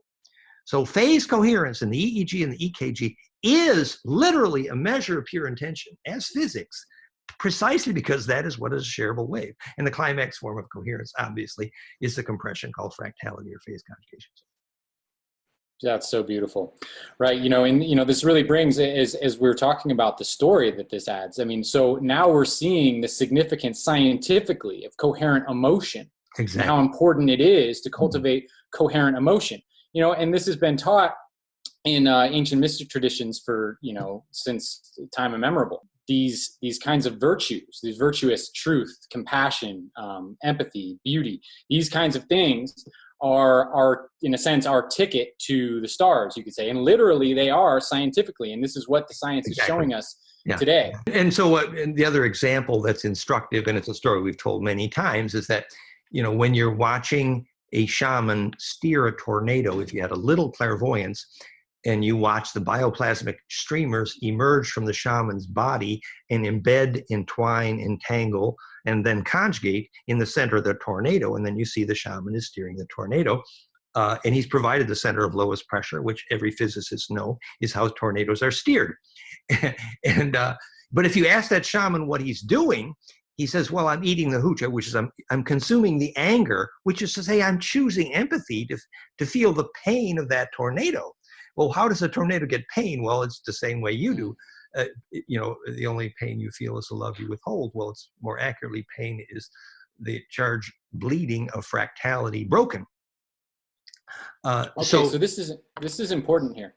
So phase coherence in the EEG and the EKG is literally a measure of pure intention as physics, precisely because that is what is a shareable wave. And the climax form of coherence, obviously, is the compression called fractality or phase conjugations. That's so beautiful, right? And this really brings, as we're talking about the story that this adds. I mean, so now we're seeing the significance scientifically of coherent emotion. Exactly. And how important it is to cultivate coherent emotion. And this has been taught in ancient mystic traditions for, since time immemorable. These kinds of virtues, these virtuous truth, compassion, empathy, beauty, these kinds of things are in a sense our ticket to the stars, you could say. And literally they are scientifically. And this is what the science is showing us today. And so and the other example that's instructive, and it's a story we've told many times, is that when you're watching a shaman steer a tornado, if you had a little clairvoyance and you watch the bioplasmic streamers emerge from the shaman's body and embed, entwine, entangle, and then conjugate in the center of the tornado, and then you see the shaman is steering the tornado, and he's provided the center of lowest pressure, which every physicist knows is how tornadoes are steered. But if you ask that shaman what he's doing, he says, well, I'm eating the hooch, which is I'm consuming the anger, which is to say I'm choosing empathy to feel the pain of that tornado. Well, how does a tornado get pain? Well, it's the same way you do. The only pain you feel is the love you withhold. Well, it's more accurately, pain is the charge bleeding of fractality broken. So this is important here.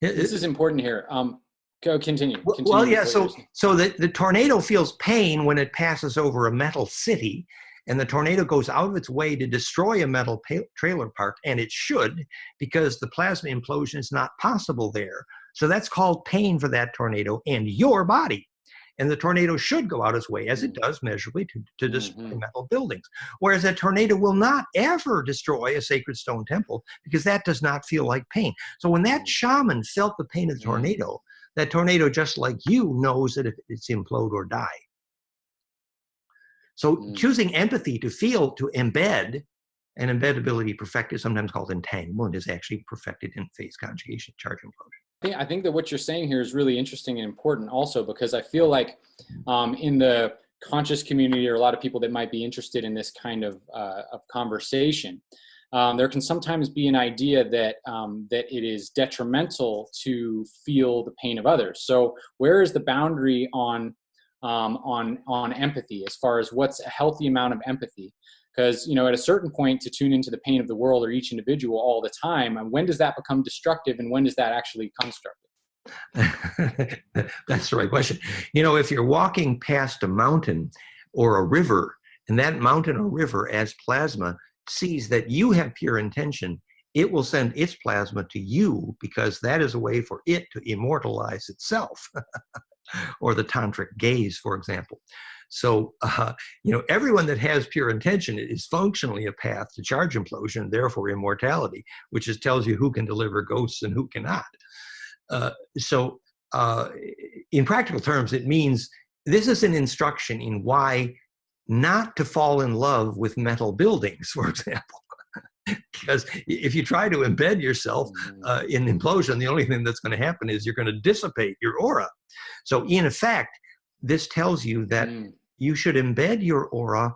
This is important here. Go continue. Well, yeah. So the tornado feels pain when it passes over a metal city, and the tornado goes out of its way to destroy a metal trailer park, and it should, because the plasma implosion is not possible there. So that's called pain for that tornado and your body. And the tornado should go out its way, as it does measurably, to destroy metal buildings. Whereas a tornado will not ever destroy a sacred stone temple, because that does not feel like pain. So when that shaman felt the pain of the tornado, that tornado, just like you, knows that it's implode or die. So choosing empathy to feel, to embed, and embeddability perfected, sometimes called entanglement, is actually perfected in phase conjugation, charge implosion. I think that what you're saying here is really interesting and important also, because I feel like in the conscious community, or a lot of people that might be interested in this kind of conversation, there can sometimes be an idea that that it is detrimental to feel the pain of others. So where is the boundary on empathy, as far as what's a healthy amount of empathy? Because, at a certain point, to tune into the pain of the world or each individual all the time, and when does that become destructive, and when does that actually constructive? That's the right question. If you're walking past a mountain or a river, and that mountain or river, as plasma, sees that you have pure intention, it will send its plasma to you, because that is a way for it to immortalize itself. Or the tantric gaze, for example. So, everyone that has pure intention is functionally a path to charge implosion, and therefore immortality, which tells you who can deliver ghosts and who cannot. In practical terms, it means this is an instruction in why not to fall in love with metal buildings, for example. Because if you try to embed yourself in implosion, the only thing that's going to happen is you're going to dissipate your aura. So in effect, this tells you that you should embed your aura,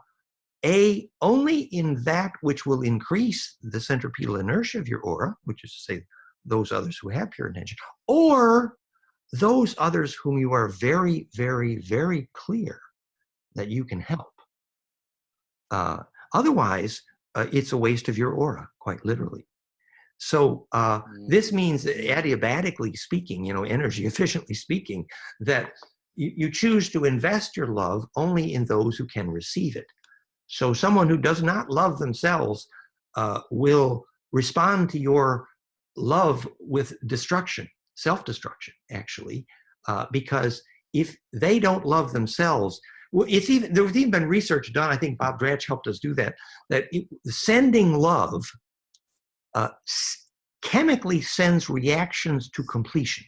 only in that which will increase the centripetal inertia of your aura, which is to say those others who have pure intention, or those others whom you are very, very, very clear that you can help. Otherwise, it's a waste of your aura, quite literally. So this means, adiabatically speaking, energy efficiently speaking, that you choose to invest your love only in those who can receive it. So someone who does not love themselves will respond to your love with destruction, self-destruction, actually, because if they don't love themselves, there's even been research done, I think Bob Dratch helped us do that, sending love chemically sends reactions to completion,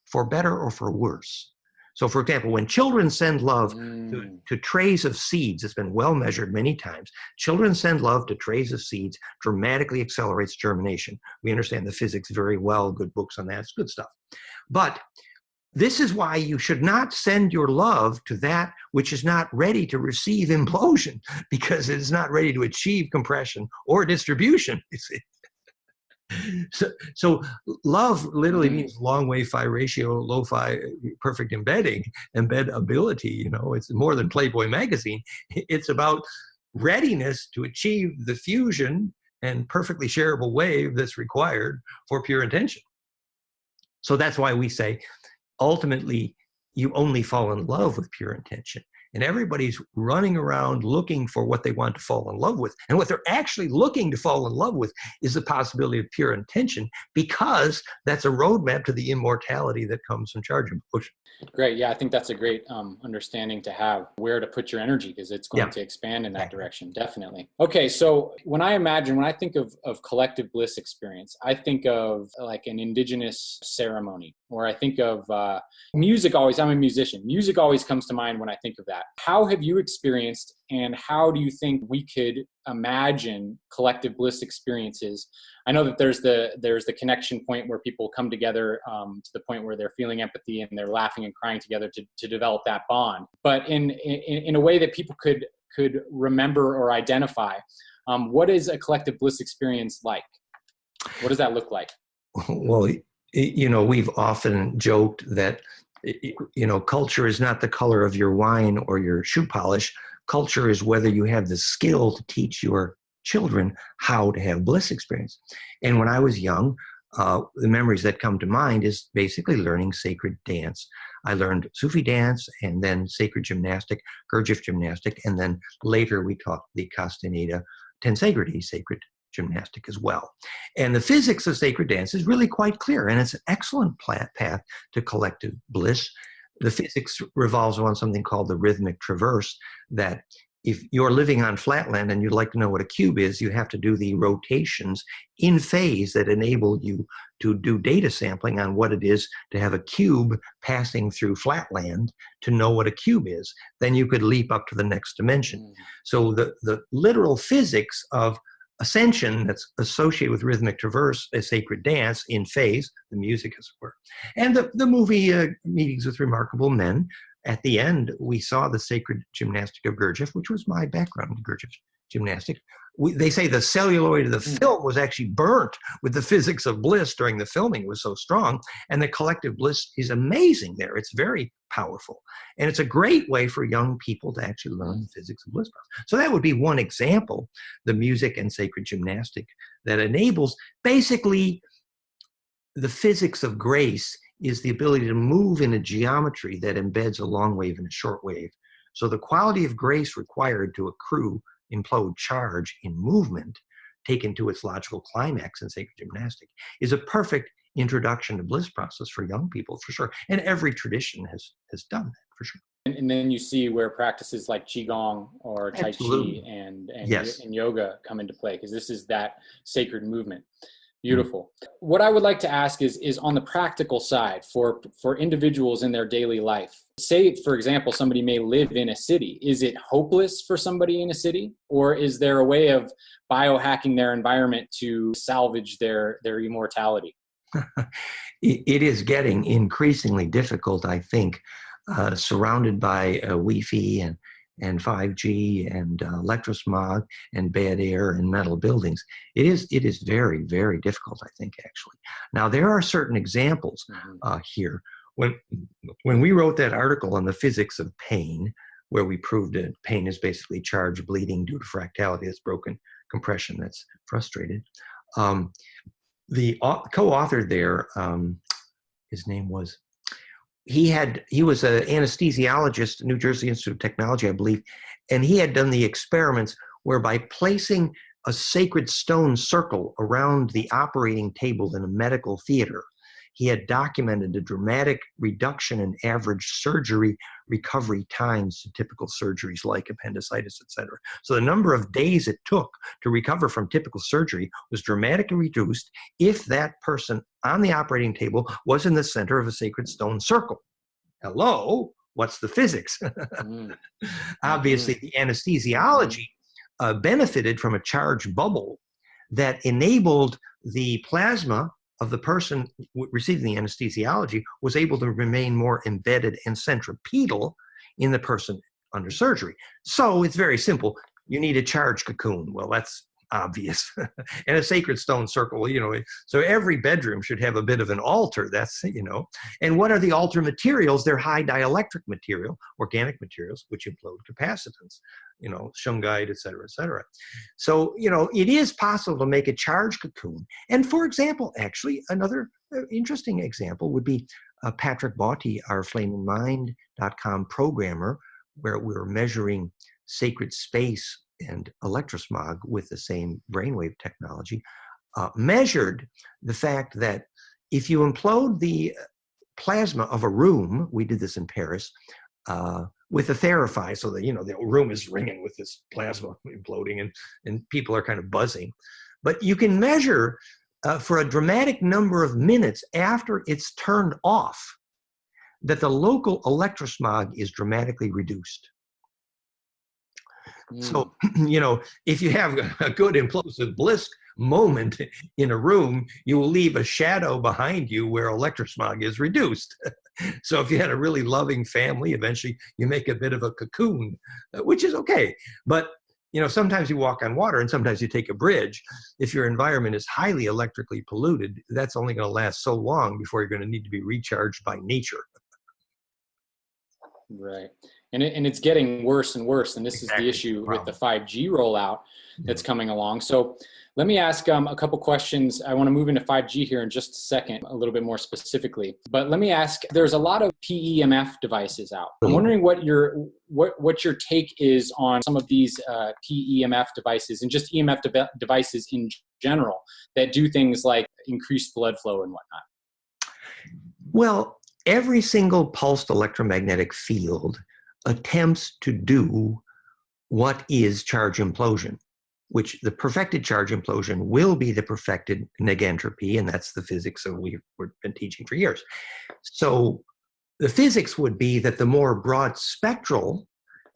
for better or for worse. So, for example, when children send love to trays of seeds, it's been well measured many times, children send love to trays of seeds, dramatically accelerates germination. We understand the physics very well, good books on that, it's good stuff. But this is why you should not send your love to that which is not ready to receive implosion, because it is not ready to achieve compression or distribution. So love literally means long wave phi ratio, low phi perfect embedding, embeddability. It's more than Playboy magazine. It's about readiness to achieve the fusion and perfectly shareable wave that's required for pure intention. So that's why we say, ultimately, you only fall in love with pure intention. And everybody's running around looking for what they want to fall in love with. And what they're actually looking to fall in love with is the possibility of pure intention, because that's a roadmap to the immortality that comes from charge implosion. Great. Yeah, I think that's a great understanding to have, where to put your energy, because it's going to expand in that direction. Definitely. Okay. So when I think of collective bliss experience, I think of like an indigenous ceremony, or I think of music always. I'm a musician. Music always comes to mind when I think of that. How have you experienced, and how do you think we could imagine collective bliss experiences? I know that there's the connection point where people come together to the point where they're feeling empathy and they're laughing and crying together to develop that bond. But in a way that people could remember or identify, what is a collective bliss experience like? What does that look like? Well, we've often joked that culture is not the color of your wine or your shoe polish. Culture is whether you have the skill to teach your children how to have bliss experience. And when I was young, the memories that come to mind is basically learning sacred dance. I learned Sufi dance, and then sacred gymnastic, Gurdjieff gymnastic, and then later we taught the Castaneda Tensegrity sacred gymnastic as well. And the physics of sacred dance is really quite clear, and it's an excellent path to collective bliss. The physics revolves around something called the rhythmic traverse, that if you're living on flatland and you'd like to know what a cube is, you have to do the rotations in phase that enable you to do data sampling on what it is to have a cube passing through flatland to know what a cube is. Then you could leap up to the next dimension. So the literal physics of ascension that's associated with rhythmic traverse, a sacred dance in phase, the music as it were. And the movie Meetings with Remarkable Men, at the end, we saw the sacred gymnastic of Gurdjieff, which was my background in Gurdjieff gymnastic. They say the celluloid of the film was actually burnt with the physics of bliss during the filming. It was so strong. And the collective bliss is amazing there. It's very powerful. And it's a great way for young people to actually learn the physics of bliss. So that would be one example, the music and sacred gymnastic that enables basically the physics of grace is the ability to move in a geometry that embeds a long wave and a short wave. So the quality of grace required to accrue implode charge in movement, taken to its logical climax in sacred gymnastic, is a perfect introduction to bliss process for young people, for sure. And every tradition has done that, for sure. And then you see where practices like Qigong or Tai Chi and yoga come into play, because this is that sacred movement. Beautiful. What I would like to ask is on the practical side for individuals in their daily life. Say, for example, somebody may live in a city. Is it hopeless for somebody in a city? Or is there a way of biohacking their environment to salvage their immortality? It is getting increasingly difficult, I think, surrounded by Wi-Fi and 5G and electrosmog and bad air and metal buildings. It is very, very difficult, I think, actually. Now, there are certain examples here. When we wrote that article on the physics of pain, where we proved that pain is basically charge bleeding due to fractality, that's broken compression, that's frustrated. The co-author there, his name was, he was an anesthesiologist at New Jersey Institute of Technology, I believe, and he had done the experiments whereby placing a sacred stone circle around the operating table in a medical theater, he had documented a dramatic reduction in average surgery recovery times to typical surgeries like appendicitis, etc. So the number of days it took to recover from typical surgery was dramatically reduced if that person on the operating table was in the center of a sacred stone circle. Hello, what's the physics? Obviously, the anesthesiology benefited from a charged bubble that enabled the plasma of the person receiving the anesthesiology was able to remain more embedded and centripetal in the person under surgery. So it's very simple. You need a charged cocoon. Well, that's obvious. And a sacred stone circle, so every bedroom should have a bit of an altar. That's, and what are the altar materials? They're high dielectric material, organic materials, which implode capacitance, shungite, et cetera, et cetera. So, it is possible to make a charged cocoon. And for example, actually, another interesting example would be Patrick Bauty, our flamingmind.com programmer, where we're measuring sacred space and electrosmog with the same brainwave technology, measured the fact that if you implode the plasma of a room, we did this in Paris, with a Therify, so that, the room is ringing with this plasma imploding and people are kind of buzzing. But you can measure for a dramatic number of minutes after it's turned off that the local electrosmog is dramatically reduced. So, if you have a good implosive bliss moment in a room, you will leave a shadow behind you where electrosmog is reduced. So if you had a really loving family, eventually you make a bit of a cocoon, which is okay. But, sometimes you walk on water and sometimes you take a bridge. If your environment is highly electrically polluted, that's only going to last so long before you're going to need to be recharged by nature. Right. And it's getting worse and worse. And this is the issue with the 5G rollout that's coming along. So let me ask a couple questions. I want to move into 5G here in just a second, a little bit more specifically. But let me ask, there's a lot of PEMF devices out. I'm wondering what your take is on some of these PEMF devices and just EMF devices in general that do things like increase blood flow and whatnot. Well, every single pulsed electromagnetic field attempts to do what is charge implosion, which the perfected charge implosion will be the perfected negentropy, and that's the physics that we've been teaching for years. So the physics would be that the more broad spectral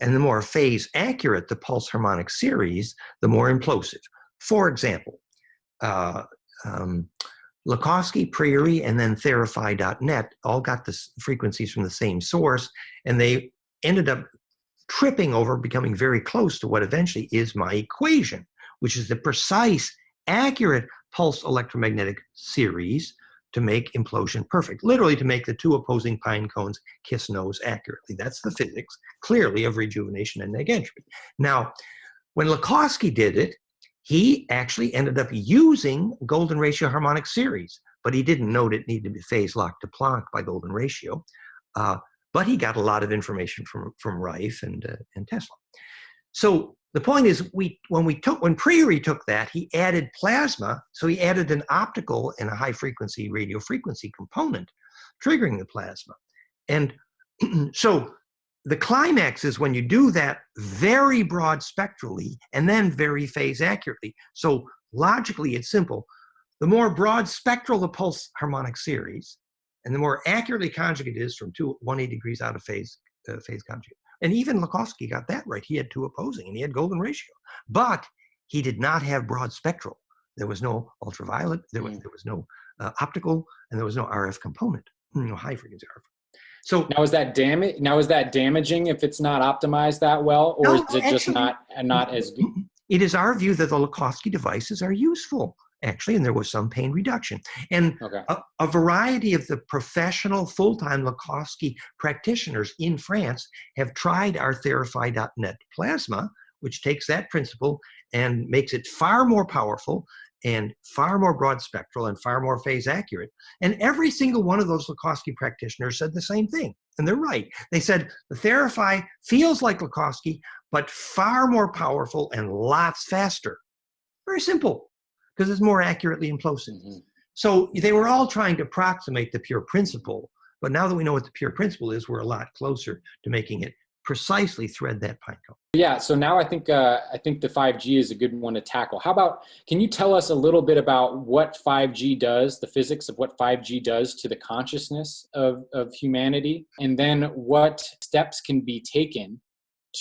and the more phase accurate the pulse harmonic series, the more implosive. For example, Lakosky, Prairie, and then Therify.net all got the frequencies from the same source, and they ended up tripping over, becoming very close to what eventually is my equation, which is the precise, accurate pulse electromagnetic series to make implosion perfect, literally to make the two opposing pine cones kiss nose accurately. That's the physics, clearly, of rejuvenation and negentropy. Now, when Lakosky did it, he actually ended up using golden ratio harmonic series, but he didn't know that it needed to be phase locked to Planck by golden ratio. But he got a lot of information from Rife and Tesla. So the point is, when Prairie took that, he added plasma. So he added an optical and a high frequency radio frequency component, triggering the plasma. And so the climax is when you do that very broad spectrally and then very phase accurately. So logically, it's simple. The more broad spectral the pulse harmonic series, and the more accurately conjugate it is from 180 degrees out of phase conjugate. And even Lakosky got that right. He had two opposing, and he had golden ratio. But he did not have broad spectral. There was no ultraviolet, there was no optical, and there was no RF component, no high frequency RF. So now is that damaging if it's not optimized that well, or is it just not as good? It is our view that the Lakosky devices are useful, actually, and there was some pain reduction. And a variety of the professional full-time Lakosky practitioners in France have tried our Therify.net plasma, which takes that principle and makes it far more powerful and far more broad spectral and far more phase accurate. And every single one of those Lakosky practitioners said the same thing. And they're right. They said the Therify feels like Lakosky, but far more powerful and lots faster. Very simple, because it's more accurately implosive. So they were all trying to approximate the pure principle. But now that we know what the pure principle is, we're a lot closer to making it precisely thread that pine cone. Yeah, so now I think the 5G is a good one to tackle. How about, can you tell us a little bit about what 5G does, the physics of what 5G does to the consciousness of humanity, and then what steps can be taken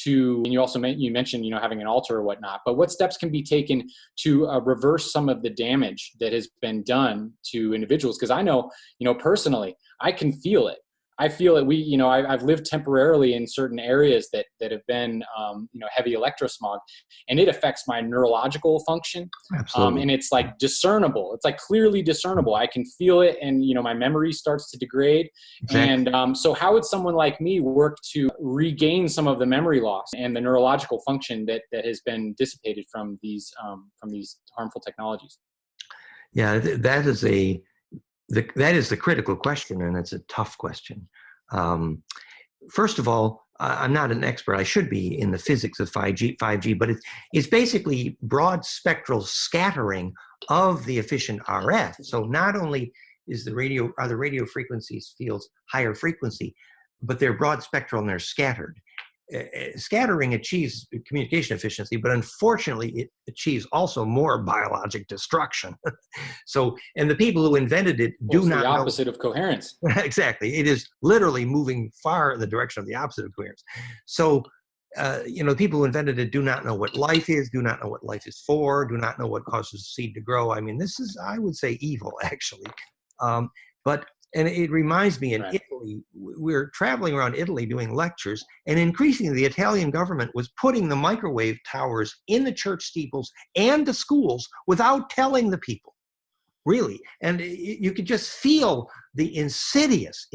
to, and you mentioned, having an altar or whatnot, but what steps can be taken to reverse some of the damage that has been done to individuals? Because I know, personally, I can feel it. I feel it. I've lived temporarily in certain areas that have been, heavy electrosmog, and it affects my neurological function. Absolutely. And it's like discernible. It's like clearly discernible. I can feel it, and my memory starts to degrade. Exactly. And so, how would someone like me work to regain some of the memory loss and the neurological function that has been dissipated from these harmful technologies? Yeah, that is the critical question, and it's a tough question. First of all, I'm not an expert. I should be in the physics of 5G, but it's basically broad spectral scattering of the efficient RF. So not only are the radio frequencies fields higher frequency, but they're broad spectral and they're scattered. Scattering achieves communication efficiency, but unfortunately it achieves also more biologic destruction. So, and the people who invented it do not know. It's the opposite of coherence. Exactly. It is literally moving far in the direction of the opposite of coherence. So, people who invented it do not know what life is, do not know what life is for, do not know what causes a seed to grow. I mean, this is, I would say, evil, actually. And it reminds me, in Italy, we're traveling around Italy doing lectures, and increasingly the Italian government was putting the microwave towers in the church steeples and the schools without telling the people, really. And you could just feel the insidious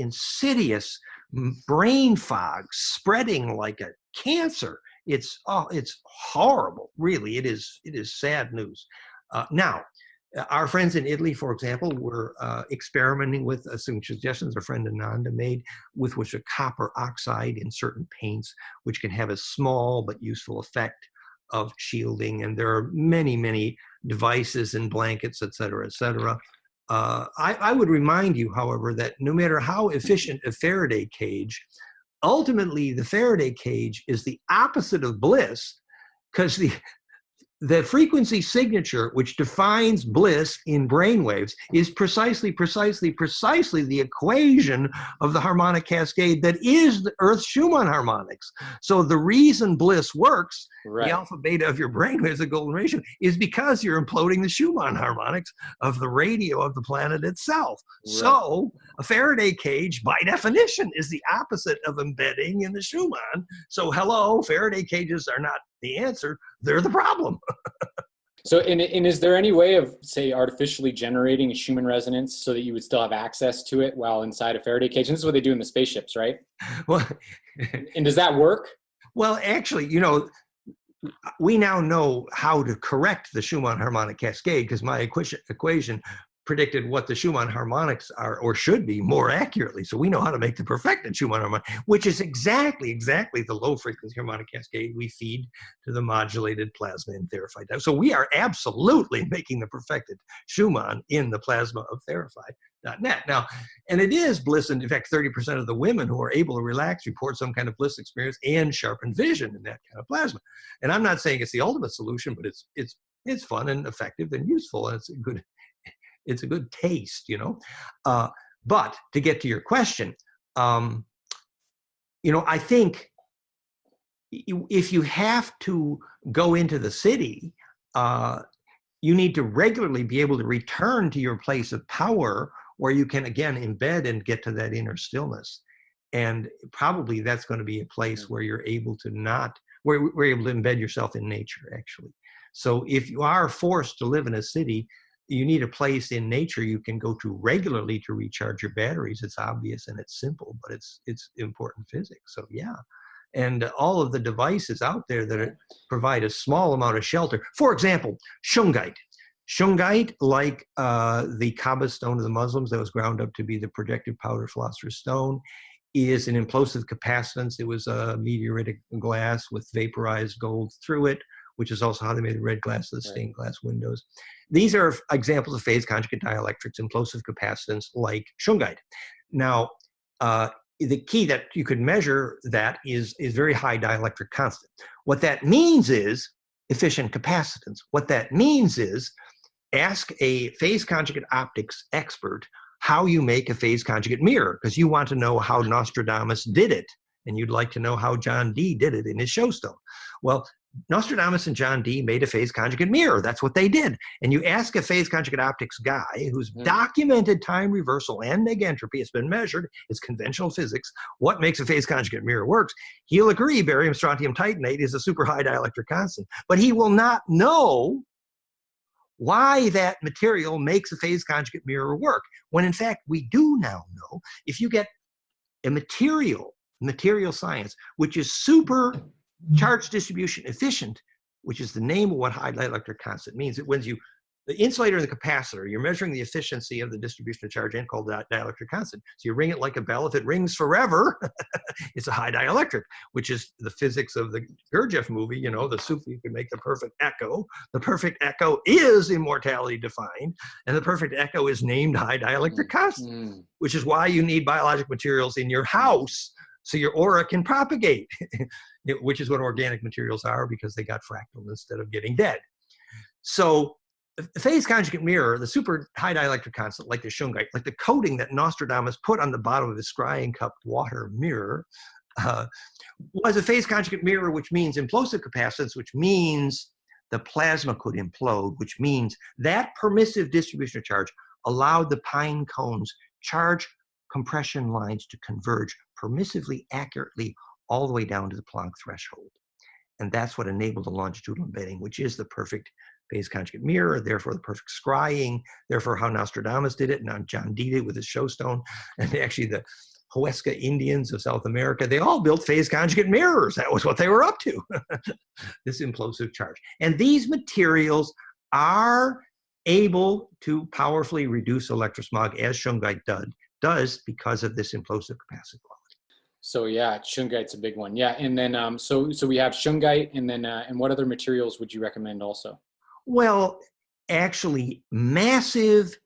brain fog spreading like a cancer. It's horrible, really. It is sad news. Now, our friends in Italy, for example, were experimenting with some suggestions a friend Ananda made with a copper oxide in certain paints, which can have a small but useful effect of shielding. And there are many, many devices and blankets, et cetera, et cetera. I would remind you, however, that no matter how efficient a Faraday cage, ultimately the Faraday cage is the opposite of bliss, because the frequency signature, which defines bliss in brainwaves, is precisely the equation of the harmonic cascade that is the Earth's Schumann harmonics. So the reason bliss works, Right. the alpha beta of your brainwaves, the golden ratio, is because you're imploding the Schumann harmonics of the radio of the planet itself. Right. So a Faraday cage, by definition, is the opposite of embedding in the Schumann. So hello, Faraday cages are not the answer, they're the problem. So, and is there any way of, say, artificially generating a Schumann resonance so that you would still have access to it while inside a Faraday cage? And this is what they do in the spaceships, right? Well, and does that work? Well, actually, you know, we now know how to correct the Schumann harmonic cascade, because my equation predicted what the Schumann harmonics are, or should be, more accurately. So we know how to make the perfected Schumann harmonic, which is exactly the low frequency harmonic cascade we feed to the modulated plasma in Theraphite. So we are absolutely making the perfected Schumann in the plasma of Theraphite.net. Now, and it is bliss, and in fact, 30% of the women who are able to relax report some kind of bliss experience and sharpened vision in that kind of plasma. And I'm not saying it's the ultimate solution, but it's fun and effective and useful, and it's a good taste, you know. But to get to your question, you know, I think if you have to go into the city, you need to regularly be able to return to your place of power, where you can again embed and get to that inner stillness. And probably that's going to be a place where you're able to where you're able to embed yourself in nature, actually. So if you are forced to live in a city, you need a place in nature you can go to regularly to recharge your batteries. It's obvious and it's simple, but it's important physics. So yeah. And all of the devices out there that provide a small amount of shelter. For example, shungite. Shungite, like the Kaaba stone of the Muslims that was ground up to be the protective powder philosopher's stone, is an implosive capacitance. It was a meteoritic glass with vaporized gold through it, which is also how they made the red glass of the stained glass windows. These are examples of phase conjugate dielectrics, implosive capacitance like shungite. Now, the key that you could measure that is very high dielectric constant. What that means is efficient capacitance. What that means is ask a phase conjugate optics expert how you make a phase conjugate mirror, because you want to know how Nostradamus did it, and you'd like to know how John Dee did it in his showstone. Well, Nostradamus and John Dee made a phase conjugate mirror. That's what they did. And you ask a phase conjugate optics guy who's documented time reversal and negentropy, it's been measured, it's conventional physics, what makes a phase conjugate mirror works. He'll agree barium strontium titanate is a super high dielectric constant, but he will not know why that material makes a phase conjugate mirror work, when in fact we do now know. If you get a material science, which is super charge distribution efficient, which is the name of what high dielectric constant means. It when the insulator and the capacitor, you're measuring the efficiency of the distribution of charge and called that dielectric constant. So you ring it like a bell. If it rings forever, it's a high dielectric, which is the physics of the Gurdjieff movie, you know, the Sufi can make the perfect echo. The perfect echo is immortality defined, and the perfect echo is named high dielectric constant, which is why you need biologic materials in your house so your aura can propagate, which is what organic materials are, because they got fractal instead of getting dead. So the phase conjugate mirror, the super high dielectric constant, like the shungite, like the coating that Nostradamus put on the bottom of his scrying cup water mirror, was a phase conjugate mirror, which means implosive capacitance, which means the plasma could implode, which means that permissive distribution of charge allowed the pine cone's charge compression lines to converge permissively, accurately, all the way down to the Planck threshold. And that's what enabled the longitudinal embedding, which is the perfect phase conjugate mirror, therefore the perfect scrying, therefore how Nostradamus did it, now John Dee did it with his showstone, and actually the Huesca Indians of South America, they all built phase conjugate mirrors. That was what they were up to, this implosive charge. And these materials are able to powerfully reduce electrosmog, as shungite does because of this implosive capacitive quality. So yeah, shungite's a big one. Yeah, and then so we have shungite, and then and what other materials would you recommend also? Well, actually, massive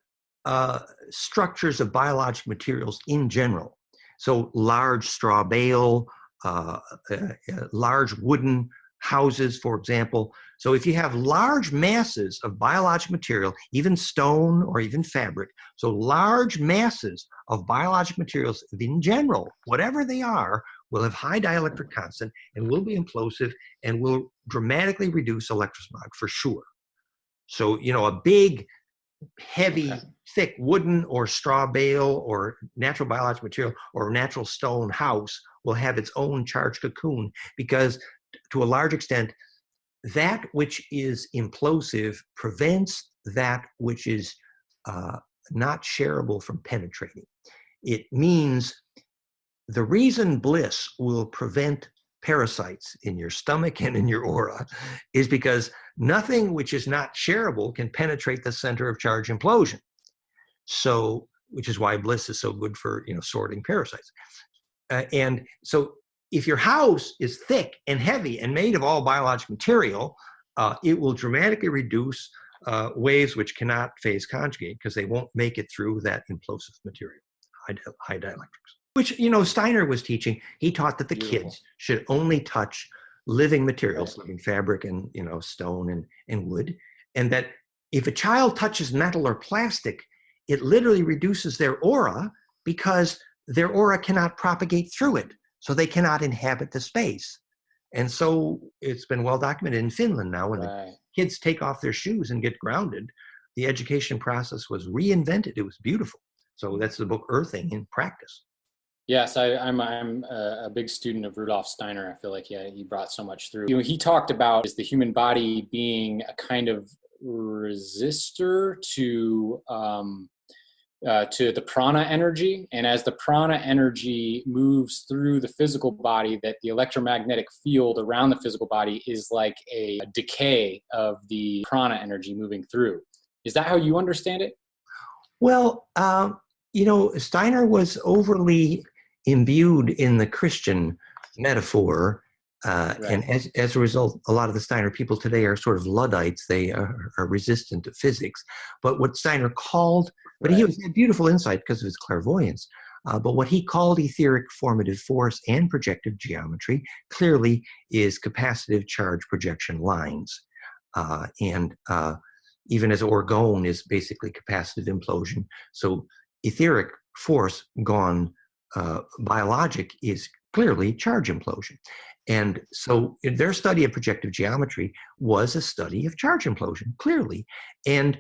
structures of biologic materials in general. So large straw bale, large wooden houses, for example. So if you have large masses of biologic material, even stone or even fabric, so large masses of biologic materials in general, whatever they are, will have high dielectric constant and will be implosive and will dramatically reduce electrosmog for sure. So, you know, a big, heavy, thick wooden or straw bale or natural biological material or natural stone house will have its own charged cocoon, because to a large extent, that which is implosive prevents that which is not shareable from penetrating. It means the reason Bliss will prevent parasites in your stomach and in your aura is because nothing which is not shareable can penetrate the center of charge implosion. So, which is why Bliss is so good for, you know, sorting parasites. And so if your house is thick and heavy and made of all biologic material, it will dramatically reduce waves which cannot phase conjugate because they won't make it through that implosive material, high dielectrics. Which, you know, Steiner was teaching. He taught that the kids should only touch living materials, living fabric and, you know, stone and wood. And that if a child touches metal or plastic, it literally reduces their aura because their aura cannot propagate through it. So they cannot inhabit the space. And so it's been well documented in Finland now, when the kids take off their shoes and get grounded, the education process was reinvented. It was beautiful. So that's the book Earthing in practice. Yes, I'm a big student of Rudolf Steiner. I feel like he brought so much through. You know, he talked about is the human body being a kind of resistor to the prana energy, and as the prana energy moves through the physical body, that the electromagnetic field around the physical body is like a decay of the prana energy moving through. Is that how you understand it? Well, you know, Steiner was overly imbued in the Christian metaphor, and as a result, a lot of the Steiner people today are sort of Luddites. They are resistant to physics. But what Steiner called, but he had beautiful insight because of his clairvoyance. But what he called etheric formative force and projective geometry clearly is capacitive charge projection lines. And even as orgone is basically capacitive implosion. So etheric force gone biologic is clearly charge implosion. And so their study of projective geometry was a study of charge implosion, clearly. And,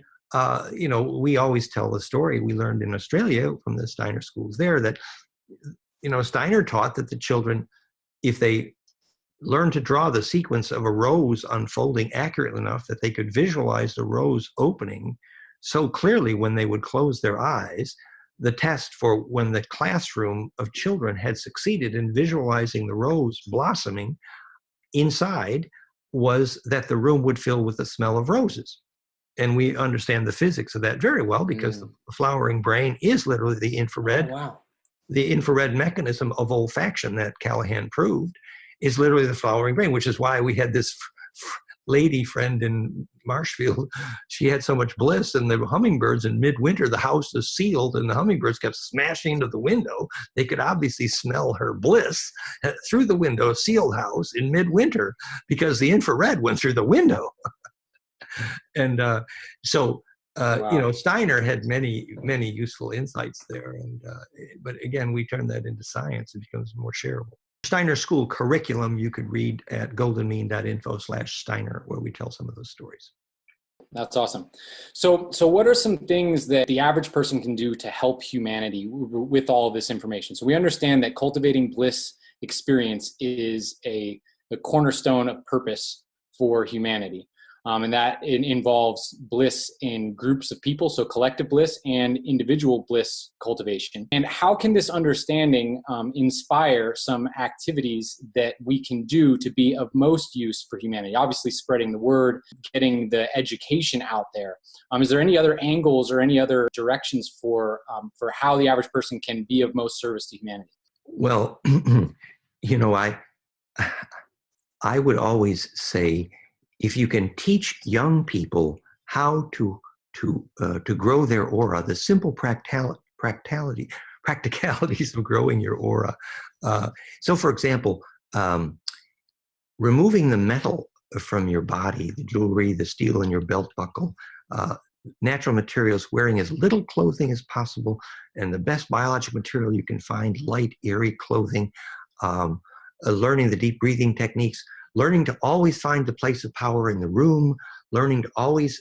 you know, we always tell the story we learned in Australia from the Steiner schools there that, you know, Steiner taught that the children, if they learned to draw the sequence of a rose unfolding accurately enough that they could visualize the rose opening so clearly when they would close their eyes, the test for when the classroom of children had succeeded in visualizing the rose blossoming inside was that the room would fill with the smell of roses. And we understand the physics of that very well because the flowering brain is literally the infrared. The infrared mechanism of olfaction that Callahan proved is literally the flowering brain, which is why we had this lady friend in Marshfield. She had so much bliss, and the hummingbirds in midwinter, the house is sealed and the hummingbirds kept smashing into the window. They could obviously smell her bliss through the window, sealed house in midwinter, because the infrared went through the window. And you know, Steiner had many useful insights there. And but again, we turn that into science. It becomes more shareable. Steiner School curriculum you could read at goldenmean.info/Steiner, where we tell some of those stories. That's awesome. So what are some things that the average person can do to help humanity with all of this information? So we understand that cultivating bliss experience is the cornerstone of purpose for humanity. And that it involves bliss in groups of people, so collective bliss and individual bliss cultivation. And how can this understanding inspire some activities that we can do to be of most use for humanity? Obviously, spreading the word, getting the education out there. Is there any other angles or any other directions for how the average person can be of most service to humanity? Well, you know, I would always say, if you can teach young people how to to grow their aura, the simple practicalities of growing your aura. So, for example, removing the metal from your body, the jewelry, the steel in your belt buckle, natural materials, wearing as little clothing as possible, and the best biological material you can find, light, airy clothing, learning the deep breathing techniques, learning to always find the place of power in the room, learning to always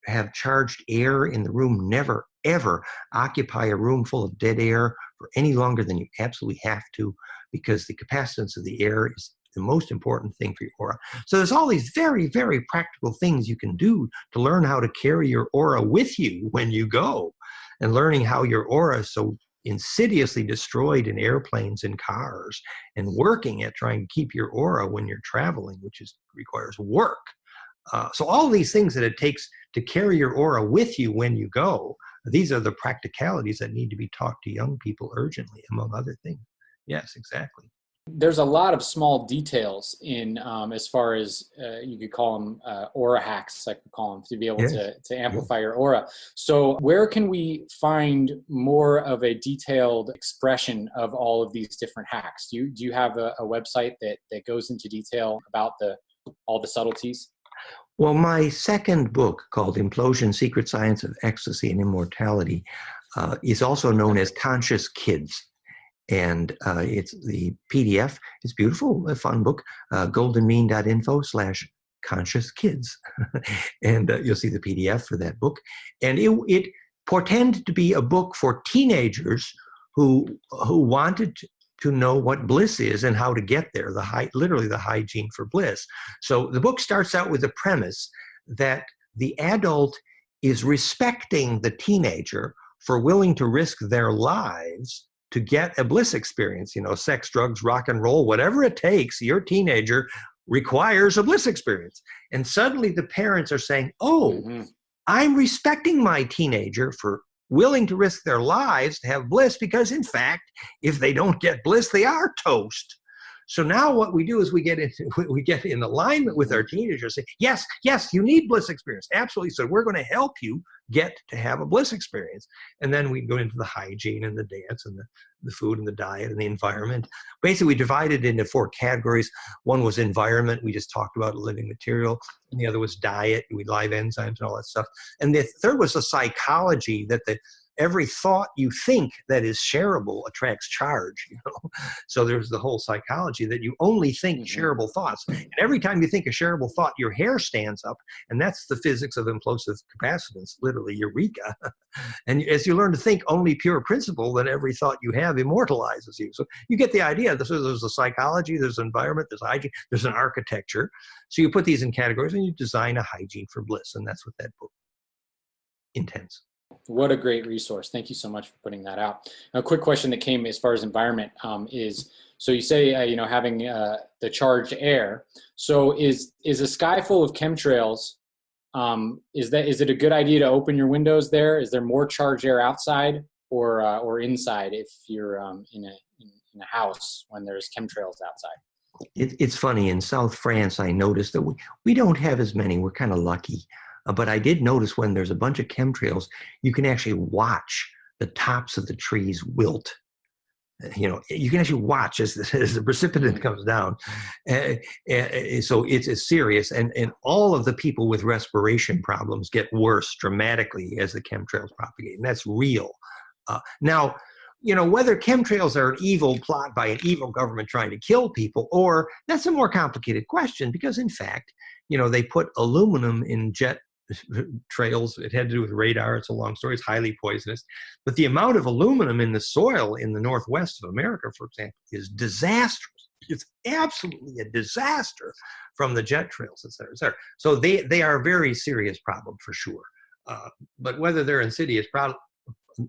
have charged air in the room, never, ever occupy a room full of dead air for any longer than you absolutely have to, because the capacitance of the air is the most important thing for your aura. So there's all these very, very practical things you can do to learn how to carry your aura with you when you go, and learning how your aura is so insidiously destroyed in airplanes and cars, and working at trying to keep your aura when you're traveling, which requires work. So all these things that it takes to carry your aura with you when you go, these are the practicalities that need to be taught to young people urgently, among other things. Yes, exactly. There's a lot of small details in, as far as you could call them aura hacks, I could call them, to be able Yes. to amplify your aura. So where can we find more of a detailed expression of all of these different hacks? Do you have a website that goes into detail about all the subtleties? Well, my second book, called Implosion: Secret Science of Ecstasy and Immortality, is also known as Conscious Kids. And it's the PDF. It's beautiful, a fun book, goldenmean.info/conscious kids. And you'll see the PDF for that book. And it portended to be a book for teenagers who wanted to know what bliss is and how to get there, literally the hygiene for bliss. So the book starts out with the premise that the adult is respecting the teenager for willing to risk their lives to get a bliss experience, sex, drugs, rock and roll, whatever it takes. Your teenager requires a bliss experience. And suddenly the parents are saying, oh, I'm respecting my teenager for willing to risk their lives to have bliss, because in fact, if they don't get bliss, they are toast. So now what we do is we get in alignment with our teenagers, say, yes, you need bliss experience. Absolutely. So we're going to help you get to have a bliss experience. And then we go into the hygiene and the dance and the food and the diet and the environment. Basically, we divided into 4 categories. One was environment. We just talked about living material. And the other was diet, live enzymes and all that stuff. And the third was the psychology, that every thought you think that is shareable attracts charge, So there's the whole psychology that you only think shareable thoughts. And every time you think a shareable thought, your hair stands up. And that's the physics of implosive capacitance, literally eureka. And as you learn to think only pure principle, then every thought you have immortalizes you. So you get the idea. There's a psychology, there's an environment, there's hygiene, there's an architecture. So you put these in categories and you design a hygiene for bliss. And that's what that book intends. What a great resource. Thank you so much for putting that out. A quick question that came as far as environment is, so you say, having the charged air. So is a sky full of chemtrails, is it a good idea to open your windows there? Is there more charged air outside or inside if you're in a house when there's chemtrails outside? It's funny, in South France, I noticed that we don't have as many. We're kind of lucky. But I did notice when there's a bunch of chemtrails, you can actually watch the tops of the trees wilt. You can actually watch as the precipitant comes down. So it's serious. And all of the people with respiration problems get worse dramatically as the chemtrails propagate. And that's real. Now, whether chemtrails are an evil plot by an evil government trying to kill people, or that's a more complicated question, because in fact, they put aluminum in jet trails. It had to do with radar. It's a long story. It's highly poisonous. But the amount of aluminum in the soil in the Northwest of America, for example, is disastrous. It's absolutely a disaster from the jet trails, et cetera, et cetera. So they are a very serious problem for sure. But whether they're insidious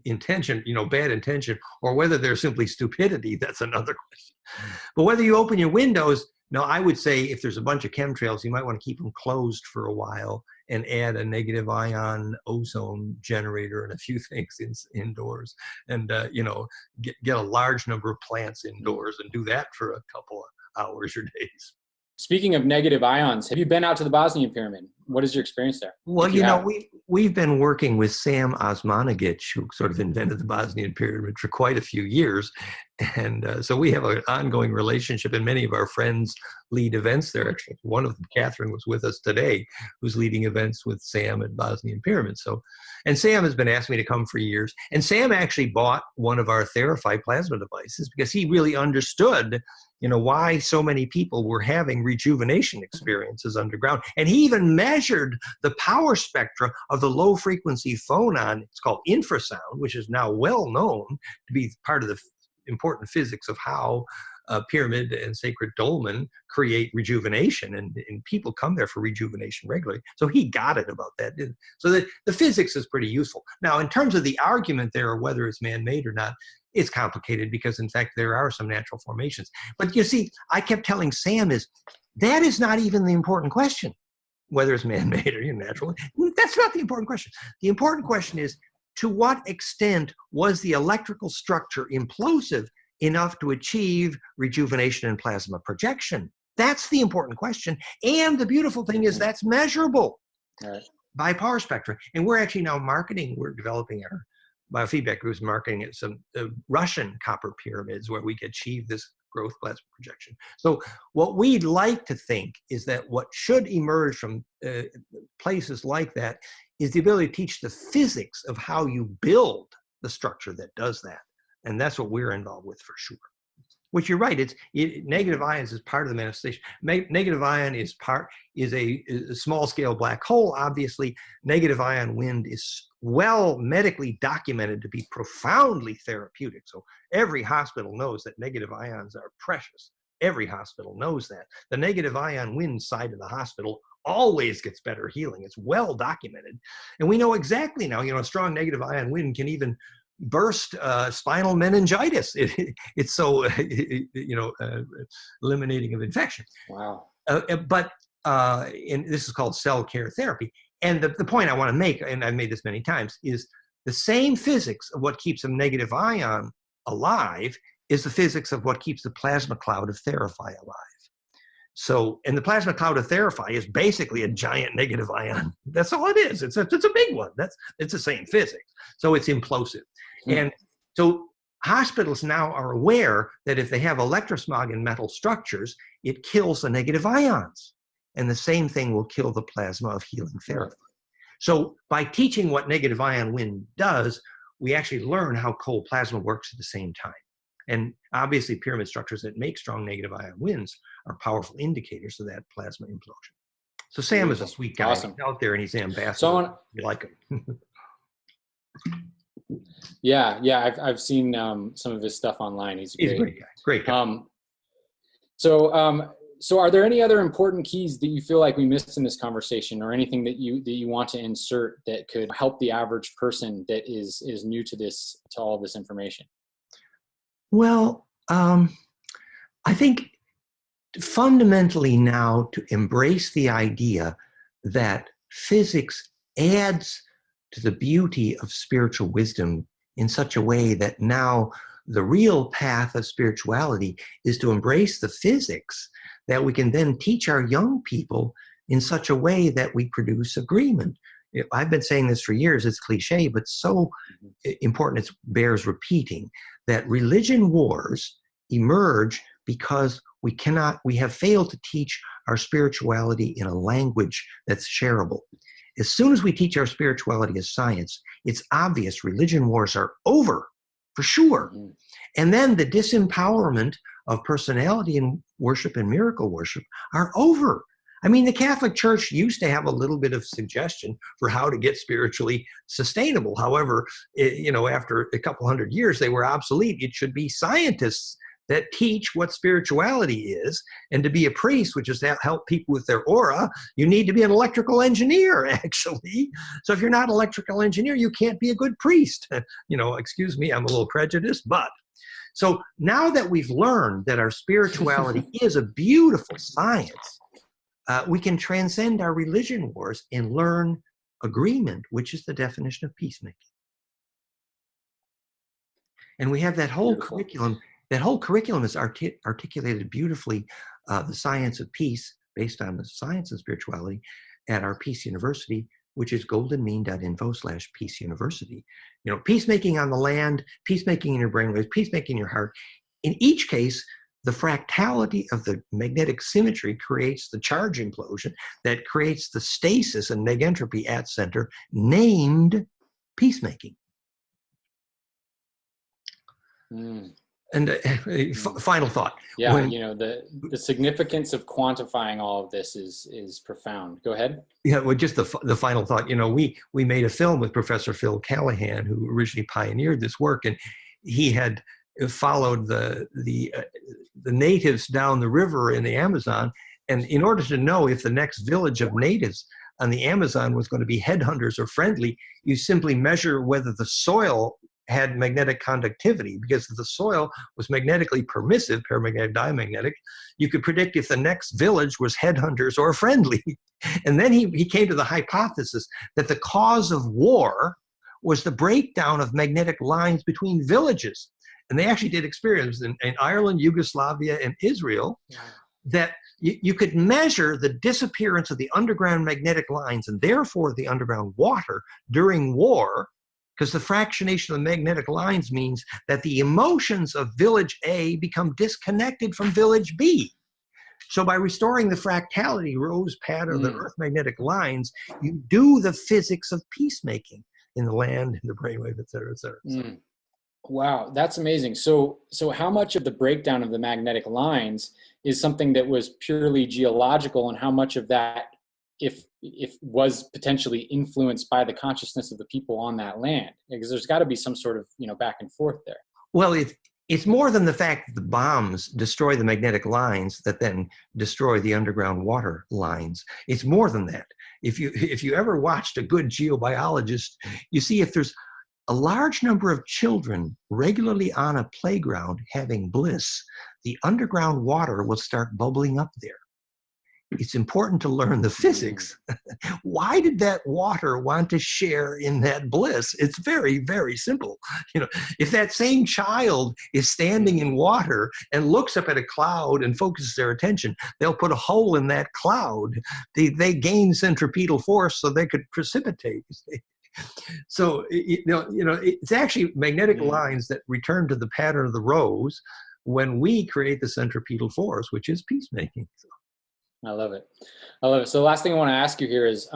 intention, bad intention, or whether they're simply stupidity, that's another question. But whether you open your windows, now I would say if there's a bunch of chemtrails, you might want to keep them closed for a while and add a negative ion ozone generator and a few things indoors, and get a large number of plants indoors and do that for a couple of hours or days. Speaking of negative ions, have you been out to the Bosnian pyramid? what is your experience there? Well, we've been working with Sam Osmanagic, who sort of invented the Bosnian pyramid, for quite a few years. And so we have an ongoing relationship, and many of our friends lead events there. Actually, one of them, Catherine, was with us today, who's leading events with Sam at Bosnian Pyramid. So, and Sam has been asking me to come for years. And Sam actually bought one of our Therify plasma devices because he really understood, why so many people were having rejuvenation experiences underground. And he even measured the power spectra of the low frequency phonon. It's called infrasound, which is now well known to be part of the important physics of how pyramid and sacred dolmen create rejuvenation, and people come there for rejuvenation regularly. So he got it about that. So the physics is pretty useful. Now, in terms of the argument there, whether it's man-made or not, it's complicated because, in fact, there are some natural formations. But you see, I kept telling Sam that is not even the important question, whether it's man-made or natural. That's not the important question. The important question is, to what extent was the electrical structure implosive enough to achieve rejuvenation and plasma projection? That's the important question. And the beautiful thing is that's measurable by power spectra. And we're actually now we're developing our biofeedback groups, marketing at some Russian copper pyramids where we could achieve this growth plasma projection. So what we'd like to think is that what should emerge from places like that is the ability to teach the physics of how you build the structure that does that. And that's what we're involved with for sure. Which you're right, negative ions is part of the manifestation. Negative ion is a small scale black hole. Obviously, negative ion wind is well medically documented to be profoundly therapeutic. So every hospital knows that negative ions are precious. Every hospital knows that. The negative ion wind side of the hospital always gets better healing. It's well documented. And we know exactly now, a strong negative ion wind can even burst spinal meningitis. It's so, eliminating of infection. Wow. And this is called cell care therapy. And the point I want to make, and I've made this many times, is the same physics of what keeps a negative ion alive is the physics of what keeps the plasma cloud of Therify alive. So, and the plasma cloud of Therify is basically a giant negative ion. That's all it is. It's a big one. It's the same physics. So it's implosive. And so hospitals now are aware that if they have electrosmog in metal structures, it kills the negative ions. And the same thing will kill the plasma of healing therapy. So by teaching what negative ion wind does, we actually learn how cold plasma works at the same time. And obviously pyramid structures that make strong negative ion winds are powerful indicators of that plasma implosion. So Sam is a sweet guy. Awesome. He's out there and he's ambassador. So you like him. Yeah, I've seen some of his stuff online. He's a great guy. Great guy. So are there any other important keys that you feel like we missed in this conversation, or anything that you want to insert that could help the average person that is new to all this information? Well, I think fundamentally now to embrace the idea that physics adds to the beauty of spiritual wisdom in such a way that now the real path of spirituality is to embrace the physics that we can then teach our young people in such a way that we produce agreement. I've been saying this for years, it's cliche, but so important it bears repeating, that religion wars emerge because we have failed to teach our spirituality in a language that's shareable. As soon as we teach our spirituality as science, it's obvious religion wars are over, for sure. And then the disempowerment of personality and worship and miracle worship are over. I mean, the Catholic Church used to have a little bit of suggestion for how to get spiritually sustainable. However, after a couple hundred years, they were obsolete. It should be scientists that teach what spirituality is. And to be a priest, which is to help people with their aura, you need to be an electrical engineer, actually. So if you're not an electrical engineer, you can't be a good priest. Excuse me, I'm a little prejudiced, but. So now that we've learned that our spirituality is a beautiful science, we can transcend our religion wars and learn agreement, which is the definition of peacemaking. And we have that whole curriculum. That whole curriculum is articulated beautifully, the science of peace, based on the science of spirituality, at our Peace University, which is goldenmean.info/Peace University. You know, peacemaking on the land, peacemaking in your brainwaves, peacemaking in your heart. In each case, the fractality of the magnetic symmetry creates the charge implosion that creates the stasis and negentropy at center, named peacemaking. And final thought. Yeah, you know, the significance of quantifying all of this is profound. Go ahead. Yeah, well, just the final thought. You know, we made a film with Professor Phil Callahan, who originally pioneered this work, and he had followed the natives down the river in the Amazon, and in order to know if the next village of natives on the Amazon was going to be headhunters or friendly, you simply measure whether the soil had magnetic conductivity, because if the soil was magnetically permissive, paramagnetic, diamagnetic, you could predict if the next village was headhunters or friendly. And then he came to the hypothesis that the cause of war was the breakdown of magnetic lines between villages. And they actually did experiments in Ireland, Yugoslavia, and Israel, that you could measure the disappearance of the underground magnetic lines and therefore the underground water during war, because the fractionation of the magnetic lines means that the emotions of village A become disconnected from village B. So by restoring the fractality, rose pattern of the earth magnetic lines, you do the physics of peacemaking in the land, in the brainwave, et cetera, et cetera. Et cetera. Wow, that's amazing. So how much of the breakdown of the magnetic lines is something that was purely geological, and how much of that, if was potentially influenced by the consciousness of the people on that land? Because there's got to be some sort of, you know, back and forth there. Well, it's more than the fact that the bombs destroy the magnetic lines that then destroy the underground water lines. It's more than that. If you ever watched a good geobiologist, you see if there's a large number of children regularly on a playground having bliss, the underground water will start bubbling up there. It's important to learn the physics. Why did that water want to share in that bliss? It's very, very simple. You know, if that same child is standing in water and looks up at a cloud and focuses their attention, they'll put a hole in that cloud. They gain centripetal force so they could precipitate. So, you know, it's actually magnetic lines that return to the pattern of the rose when we create the centripetal force, which is peacemaking. So. I love it. I love it. So the last thing I want to ask you here is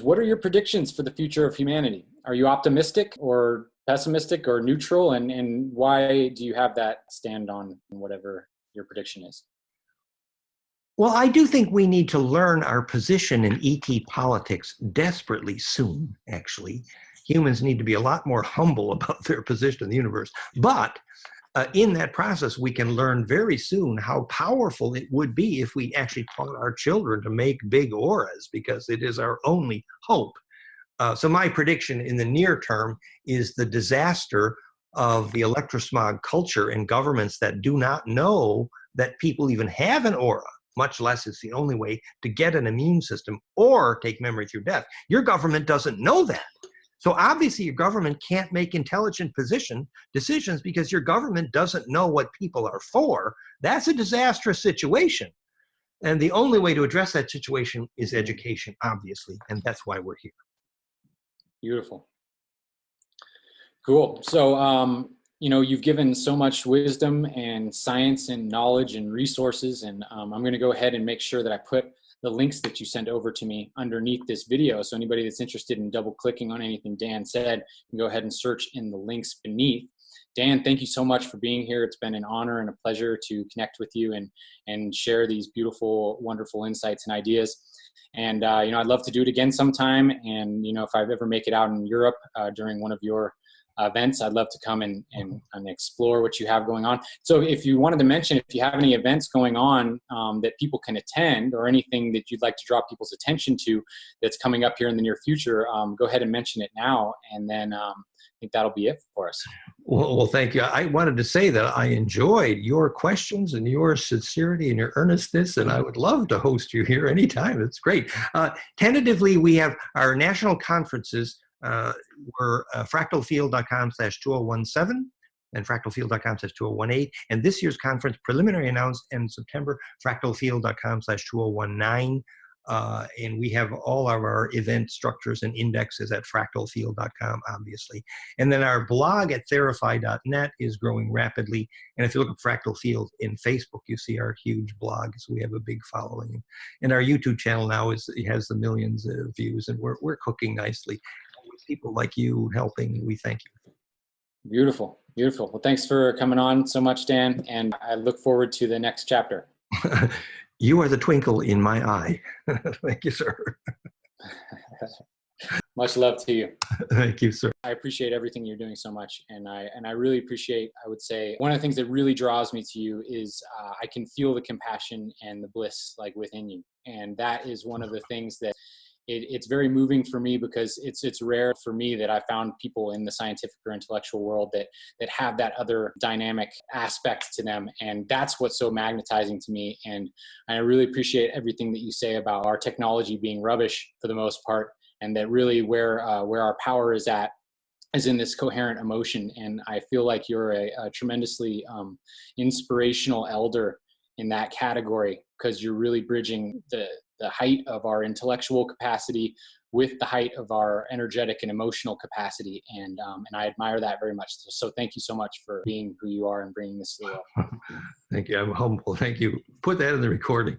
what are your predictions for the future of humanity? Are you optimistic or pessimistic or neutral? And why do you have that stand on whatever your prediction is? Well, I do think we need to learn our position in ET politics desperately soon, actually. Humans need to be a lot more humble about their position in the universe. But in that process, we can learn very soon how powerful it would be if we actually taught our children to make big auras, because it is our only hope. So my prediction in the near term is the disaster of the electrosmog culture in governments that do not know that people even have an aura, much less it's the only way to get an immune system or take memory through death. Your government doesn't know that. So obviously your government can't make intelligent decisions because your government doesn't know what people are for. That's a disastrous situation. And the only way to address that situation is education, obviously, and that's why we're here. Beautiful. Cool. So, you know, you've given so much wisdom and science and knowledge and resources, and I'm going to go ahead and make sure that I put the links that you sent over to me underneath this video. So anybody that's interested in double clicking on anything Dan said, can go ahead and search in the links beneath. Dan, thank you so much for being here. It's been an honor and a pleasure to connect with you and share these beautiful, wonderful insights and ideas. And, you know, I'd love to do it again sometime. And, you know, if I ever make it out in Europe during one of your events, I'd love to come and explore what you have going on. So if you wanted to mention, if you have any events going on that people can attend, or anything that you'd like to draw people's attention to that's coming up here in the near future, go ahead and mention it now. And then I think that'll be it for us. Well, thank you. I wanted to say that I enjoyed your questions and your sincerity and your earnestness, and I would love to host you here anytime. It's great. Tentatively, we have our national conferences. We're fractalfield.com/2017 and fractalfield.com/2018. And this year's conference preliminary announced in September, fractalfield.com/2019. And we have all of our event structures and indexes at fractalfield.com, obviously. And then our blog at therify.net is growing rapidly. And if you look at Fractal Field in Facebook, you see our huge blog. So we have a big following. And our YouTube channel now has the millions of views, and we're cooking nicely. With people like you helping, we thank you. Beautiful, beautiful. Well, thanks for coming on so much, Dan. And I look forward to the next chapter. You are the twinkle in my eye. Thank you, sir. Much love to you. Thank you, sir. I appreciate everything you're doing so much. And I really appreciate, I would say, one of the things that really draws me to you is I can feel the compassion and the bliss like within you. And that is one of the things that it's very moving for me, because it's rare for me that I found people in the scientific or intellectual world that have that other dynamic aspect to them. And that's what's so magnetizing to me. And I really appreciate everything that you say about our technology being rubbish for the most part, and that really where our power is at is in this coherent emotion. And I feel like you're a tremendously inspirational elder in that category, because you're really bridging the height of our intellectual capacity with the height of our energetic and emotional capacity. And I admire that very much. So thank you so much for being who you are and bringing this to the world. Thank you. I'm humble. Thank you. Put that in the recording.